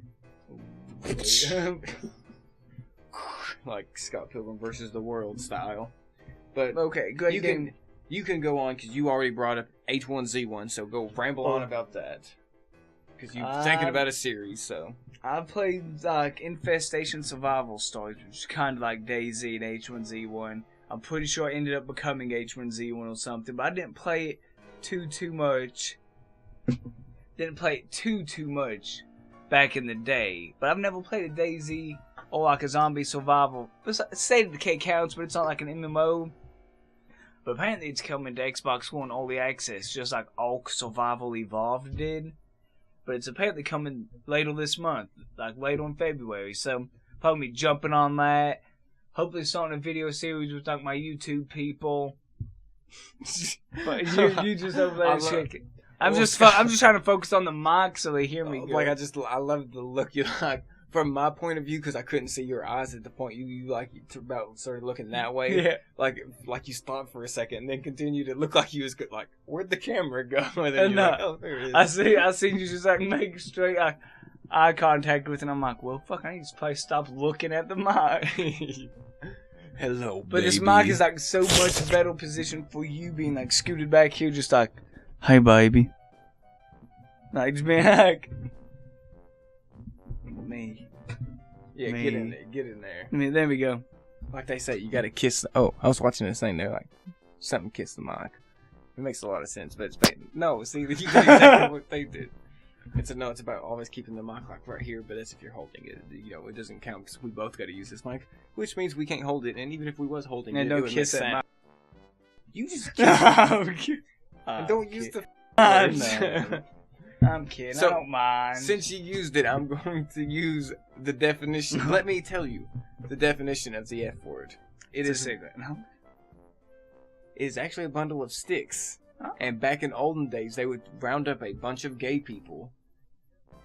S1: Like Scott Pilgrim versus the World style. But
S2: Okay, good
S1: you
S2: game.
S1: you can go on because you already brought up H1Z1, so go ramble on about that. Because you're thinking about a series, so.
S2: I played like Infestation Survival Stories, which is kind of like DayZ and H1Z1. I'm pretty sure I ended up becoming H1Z1 or something, but I didn't play it too much. Didn't play it too much back in the day. But I've never played a DayZ or like a zombie survival. State of Decay counts, but it's not like an MMO. But apparently it's coming to Xbox One Early Access, just like Ark Survival Evolved did. But it's apparently coming later this month, like later in February. So probably jumping on that. Hopefully starting a video series with like my YouTube people. But you just over there shaking. I'm just trying to focus on the mic so they hear me. Good.
S1: Like I love the look you like from my point of view because I couldn't see your eyes at the point you about started looking that way.
S2: Yeah.
S1: Like you stopped for a second and then continued to look like you was like, where'd the camera go? And then you're
S2: No.
S1: like, oh, there it is.
S2: I seen you just like make straight eye contact with, and I'm like, well, fuck, I need to probably stop looking at the mic.
S1: Hello,
S2: But this
S1: baby.
S2: mic is like so much better position for you being like scooted back here, just like, hey, baby. Like, just being like, me.
S1: Yeah,
S2: Me.
S1: get in there. Get in there.
S2: I mean, there we go.
S1: Like they say, you gotta kiss. Oh, I was watching this thing. They're like, something kiss the mic. It makes a lot of sense, but it's no. See, you did exactly what they did. It's about always keeping the mic like right here, but that's if you're holding it. You know, it doesn't count because we both got to use this mic, which means we can't hold it. And even if we was holding
S2: And
S1: it,
S2: don't
S1: it would
S2: kiss
S1: make
S2: that
S1: sound. You just
S2: mic.
S1: and don't use the
S2: I
S1: words.
S2: know. I'm kidding.
S1: So,
S2: I don't mind.
S1: Since you used it, I'm going to use the definition. Let me tell you the definition of the F word.
S2: It's a cigarette, no?
S1: It is actually a bundle of sticks.
S2: Oh.
S1: And back in olden days, they would round up a bunch of gay people,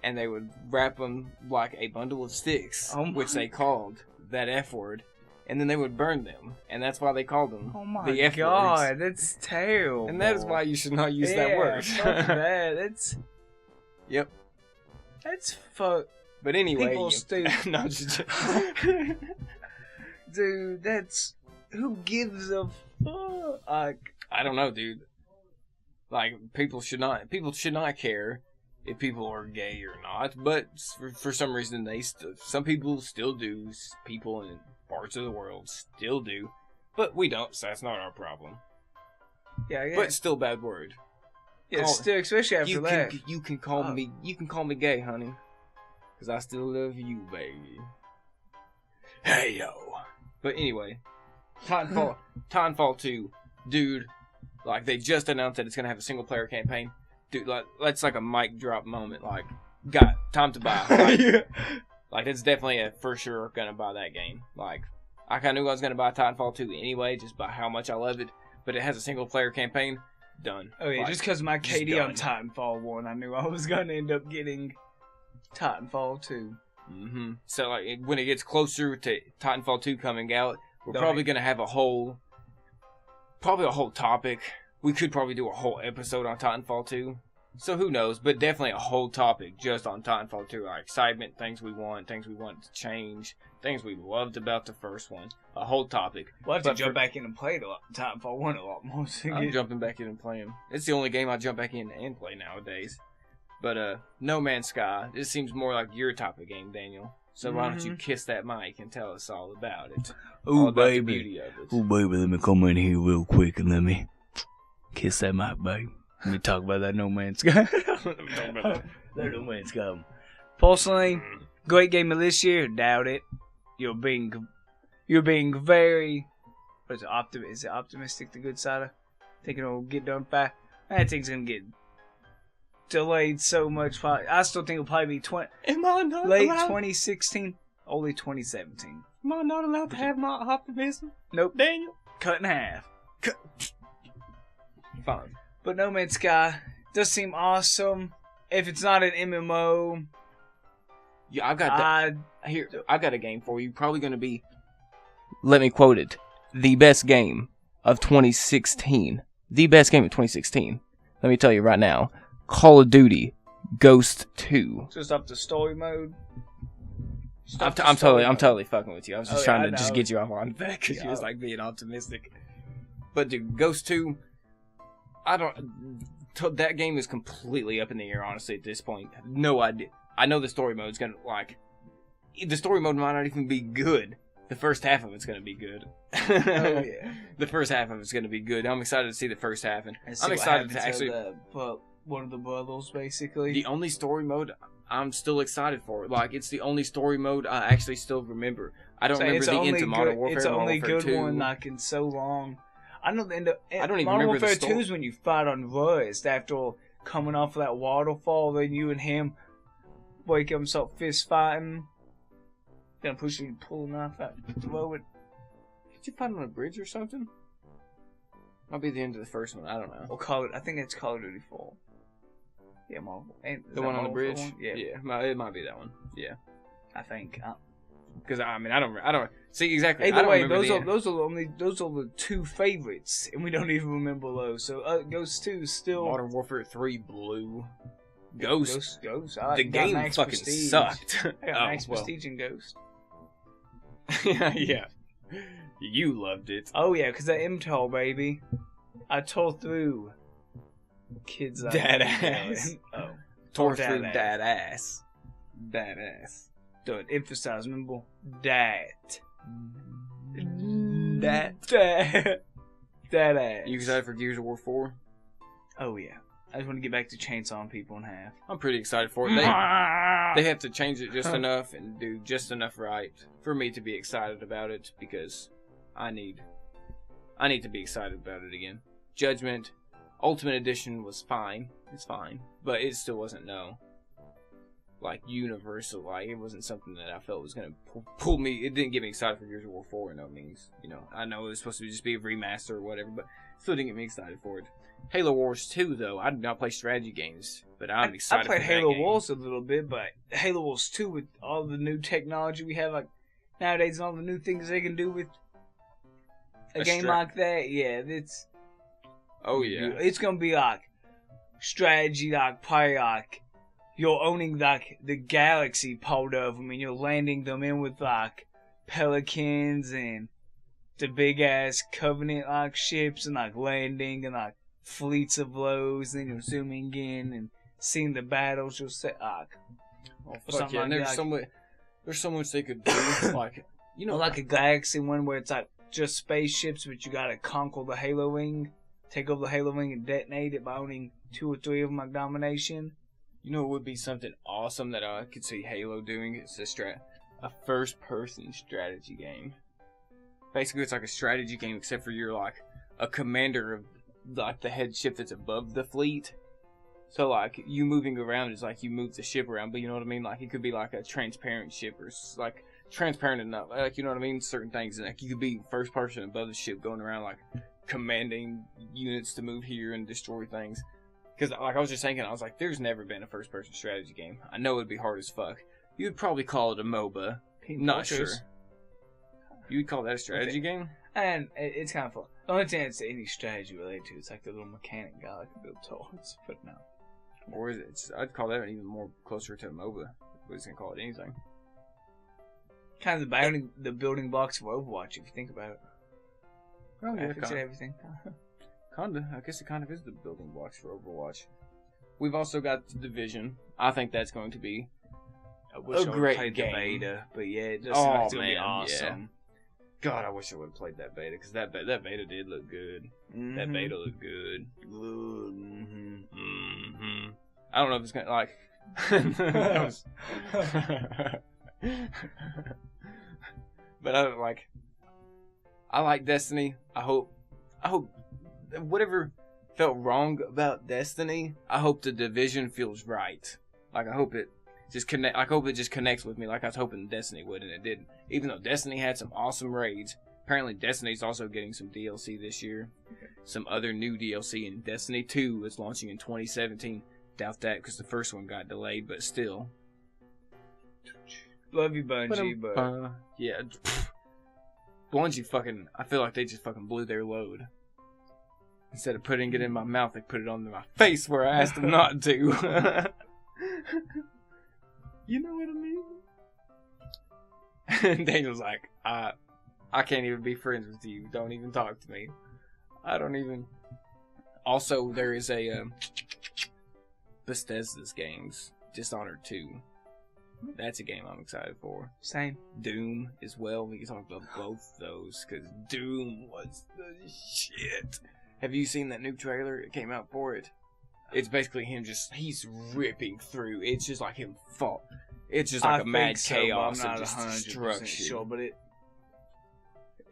S1: and they would wrap them like a bundle of sticks,
S2: Oh my
S1: which they called that F word, and then they would burn them, and that's why they called them
S2: Oh my
S1: the F
S2: god,
S1: words.
S2: that's terrible.
S1: And that is why you should not use that word.
S2: Fuck that. That's
S1: Yep.
S2: fuck.
S1: But anyway,
S2: People stupid.
S1: no, just
S2: Dude, that's who gives a fuck?
S1: I don't know, dude. Like people should not care if people are gay or not, but for some reason some people still do. People in parts of the world still do. But we don't, so that's not our problem.
S2: Yeah, yeah.
S1: But still bad word.
S2: Yeah, still, especially after that.
S1: You can call me gay, honey. Because I still love you, baby. Hey, yo. But anyway, Titanfall 2, dude, like, they just announced that it's going to have a single-player campaign. Dude, like, that's like a mic drop moment. Like, got time to buy. Like,
S2: Yeah.
S1: like it's definitely for sure going to buy that game. Like, I kind of knew I was going to buy Titanfall 2 anyway, just by how much I love it. But it has a single-player campaign. Done.
S2: Oh, yeah,
S1: like,
S2: just because my KD
S1: done.
S2: on Titanfall 1, I knew I was going to end up getting Titanfall 2.
S1: Mm-hmm. So, like, when it gets closer to Titanfall 2 coming out, we're
S2: Don't
S1: probably
S2: make-
S1: going to have a whole topic. We could probably do a whole episode on Titanfall 2. So who knows, but definitely a whole topic just on Titanfall 2. Our excitement, things we want to change, things we loved about the first one. A whole topic.
S2: We'll have to
S1: But
S2: jump back in and play it a lot. Titanfall 1 a lot more. So
S1: I'm jumping back in and playing. It's the only game I jump back in and play nowadays. But No Man's Sky, this seems more like your type of game, Daniel. So why don't you kiss that mic and tell us all about it? All
S3: Ooh,
S1: about the
S3: baby.
S1: beauty of it.
S3: Ooh, baby, let me come in here real quick and let me kiss that mic, babe. Let me talk about that No Man's Sky.
S2: That No Man's Sky. Personally, great game of this year. Doubt it. You're being very. What is it? Is it optimistic? The good side of thinking it'll get done fast. I think it's gonna get delayed so much. I still think it'll probably be
S1: Am I not
S2: late
S1: allowed?
S2: 2016, only 2017.
S1: Am I not allowed to have my optimism?
S2: Nope.
S1: Daniel?
S2: Cut in half.
S1: Fine.
S2: But No Man's Sky does seem awesome. If it's not an MMO,
S1: Yeah, I've got that.
S2: I
S1: Here, I've got a game for you. Probably going to be, let me quote it, the best game of 2016. The best game of 2016. Let me tell you right now. Call of Duty Ghost 2.
S2: just up to story mode.
S1: I'm totally fucking with you. I was just
S2: Oh,
S1: trying
S2: yeah,
S1: to
S2: I
S1: just
S2: know.
S1: get you off on that because you was like being optimistic. But dude, Ghost 2, that game is completely up in the air, honestly, at this point. No idea. I know the story mode's gonna, the story mode might not even be good. The first half of it's gonna be good.
S2: Oh, yeah.
S1: The first half of it's gonna be good. I'm excited to see the first half, and
S2: And see
S1: I'm
S2: what
S1: excited
S2: happens
S1: to actually.
S2: one of the brothers, basically.
S1: The only story mode I'm still excited for. Like, it's the only story mode I actually still remember. I don't remember
S2: it's
S1: the
S2: only
S1: end to Modern Warfare.
S2: It's the
S1: Modern
S2: only
S1: Warfare
S2: good
S1: 2.
S2: one, like, in so long. I know the end of
S1: I don't even
S2: Modern
S1: remember the
S2: Warfare
S1: story.
S2: 2 is when you fight on Rust after coming off of that waterfall, then you and him wake up and start fist fighting. Then push you and pull a knife out, throw it.
S1: Did you fight on a bridge or something? Might be the end of the first one. I don't know.
S2: Or I think it's Call of Duty 4. Yeah, Marvel.
S1: The one on the bridge?
S2: Yeah,
S1: It might be that one. Yeah.
S2: I think.
S1: Because, I don't see exactly. I
S2: Either
S1: don't
S2: way,
S1: remember
S2: those are the two favorites, and we don't even remember those. So Ghost 2 is still
S1: Modern Warfare 3 Blue. Ghost.
S2: Ghost. I
S1: The
S2: got
S1: game
S2: Max
S1: fucking
S2: Prestige.
S1: sucked.
S2: I got Max Prestige and Ghost.
S1: Yeah. You loved it.
S2: Oh yeah, because that MTOL baby, I tore through kids.
S1: That ass.
S2: Oh,
S1: Tore
S2: that
S1: through
S2: ass.
S1: that ass. That ass.
S2: Don't emphasize, remember that. That ass.
S1: You excited for Gears of War 4?
S2: Oh yeah. I just want to get back to chainsawing people in half.
S1: I'm pretty excited for it. They have to change it just enough and do just enough right for me to be excited about it, because I need to be excited about it again. Judgment Ultimate Edition was fine. It's fine, but it still wasn't universal. Like, it wasn't something that I felt was gonna pull me. It didn't get me excited for Gears of War 4 in no means. You know, I know it was supposed to just be a remaster or whatever, but still didn't get me excited for it. Halo Wars 2, though, I do not play strategy games, but I'm excited for that
S2: I played Halo
S1: game.
S2: Wars a little bit, but Halo Wars 2 with all the new technology we have, like nowadays, and all the new things they can do with a game like that, yeah, it's.
S1: Oh yeah,
S2: it's gonna be like strategy, like play, like you're owning like the galaxy part of them, and you're landing them in with like pelicans and the big ass Covenant like ships, and like landing and like fleets of those. Then you're zooming in and seeing the battles. You'll say like,
S1: fuck yeah, and there's so much they could do, like, you know,
S2: like a galaxy one where it's like just spaceships, but you gotta conquer the Halo wing, take over the Halo wing and detonate it by owning 2 or 3 of them like domination.
S1: You know, it would be something awesome that I could see Halo doing. It's a first-person strategy game. Basically, it's like a strategy game, except for you're like a commander of like the head ship that's above the fleet. So like you moving around is like you move the ship around, but you know what I mean. Like it could be like a transparent ship or like transparent enough, like you know what I mean. Certain things, and like you could be first person above the ship, going around like commanding units to move here and destroy things. Because like I was just thinking, I was like, there's never been a first person strategy game. I know it'd be hard as fuck. You'd probably call it a MOBA. Not sure. You'd call that a strategy game?
S2: And it's kind of fun. The only thing it's any strategy related to is like the little mechanic guy that can build toys. But no.
S1: Or is it? I'd call that even more closer to a MOBA. We're just gonna call it anything.
S2: Kind of the building blocks for Overwatch, if you think about it.
S1: Oh yeah,
S2: Graphics and everything.
S1: Kinda. I guess it kind of is the building blocks for Overwatch. We've also got the Division. I think that's going to be
S2: I wish
S1: a
S2: I
S1: great
S2: played
S1: game.
S2: the beta, but yeah, it just seems like it's gonna be
S1: man,
S2: awesome.
S1: Yeah. God, I wish I would have played that beta, because that beta did look good.
S2: Mm-hmm.
S1: That beta looked good.
S2: Mm-hmm.
S1: Mm-hmm. I don't know if it's gonna like. But I like Destiny. I hope whatever felt wrong about Destiny, I hope the Division feels right. Like I hope it just connects with me like I was hoping Destiny would, and it didn't. Even though Destiny had some awesome raids, apparently Destiny's also getting some DLC this year. Some other new DLC, and Destiny 2 is launching in 2017. Doubt that because the first one got delayed, but still.
S2: Love you, Bungie, but
S1: yeah. Bungie fucking, I feel like they just fucking blew their load. Instead of putting it in my mouth, they put it on my face where I asked them not to. You know what I mean? Daniel's like, I can't even be friends with you. Don't even talk to me. I don't even. Also, there is a Bethesda's games, Dishonored 2. That's a game I'm excited for.
S2: Same.
S1: Doom as well. We can talk about both those because Doom was the shit. Have you seen that new trailer? It came out for it. It's basically him he's ripping through. It's just like him fall. It's just like a mad chaos and just destruction.
S2: Sure, but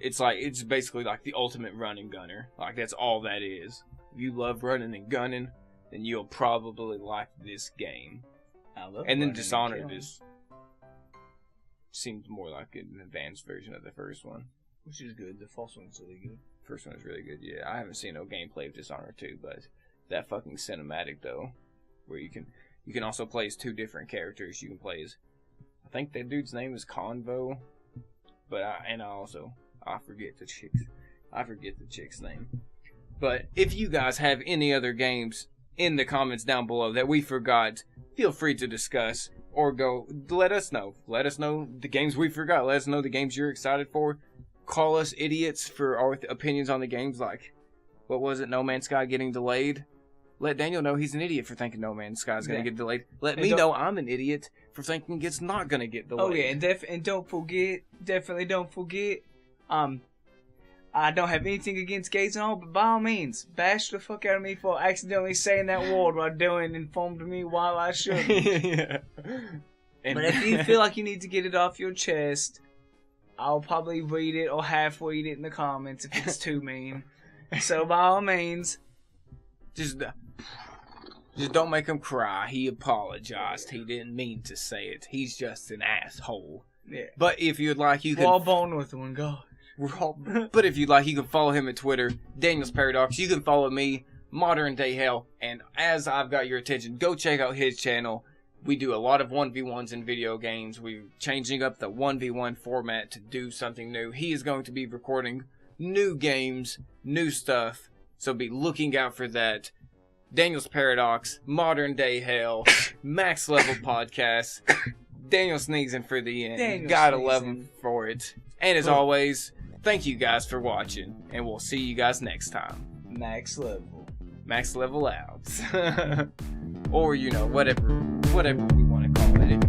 S1: it's basically like the ultimate run and gunner. Like that's all that is. If you love running and gunning, then you'll probably like this game. And then Dishonored seems more like an advanced version of the first one.
S2: Which is good. The first one's really good.
S1: First one is really good, yeah. I haven't seen no gameplay of Dishonored 2, but that fucking cinematic, though, where you can also play as 2 different characters. You can play as, I think that dude's name is Convo, but I forget the chick's name. But if you guys have any other games in the comments down below that we forgot, feel free to discuss or go let us know. Let us know the games we forgot. Let us know the games you're excited for. Call us idiots for our opinions on the games, like, what was it, No Man's Sky getting delayed? Let Daniel know he's an idiot for thinking No Man's Sky is going to get delayed. Let me know I'm an idiot for thinking it's not going to get delayed.
S2: Oh yeah, and don't forget, definitely don't forget, I don't have anything against gays and all, but by all means, bash the fuck out of me for accidentally saying that word while Dylan informed me while I shouldn't.
S1: Yeah.
S2: But if you feel like you need to get it off your chest, I'll probably read it or half read it in the comments if it's too mean. So by all means,
S1: just don't make him cry. He apologized. He didn't mean to say it. He's just an asshole.
S2: Yeah.
S1: But if you'd like, you can.
S2: We're all born with one, God.
S1: But if you'd like, you can follow him at Twitter, Daniel's Paradox. You can follow me, Modern Day Hell. And as I've got your attention, go check out his channel. We do a lot of 1v1s in video games. We're changing up the 1v1 format to do something new. He is going to be recording new games, new stuff. So be looking out for that. Daniel's Paradox, Modern Day Hell, Max Level Podcast. Daniel sneezing for the end.
S2: Daniel
S1: Gotta
S2: sneezing.
S1: love him for it. And as always, thank you guys for watching. And we'll see you guys next time.
S2: Max level.
S1: Max level out. Or, whatever we want to call it.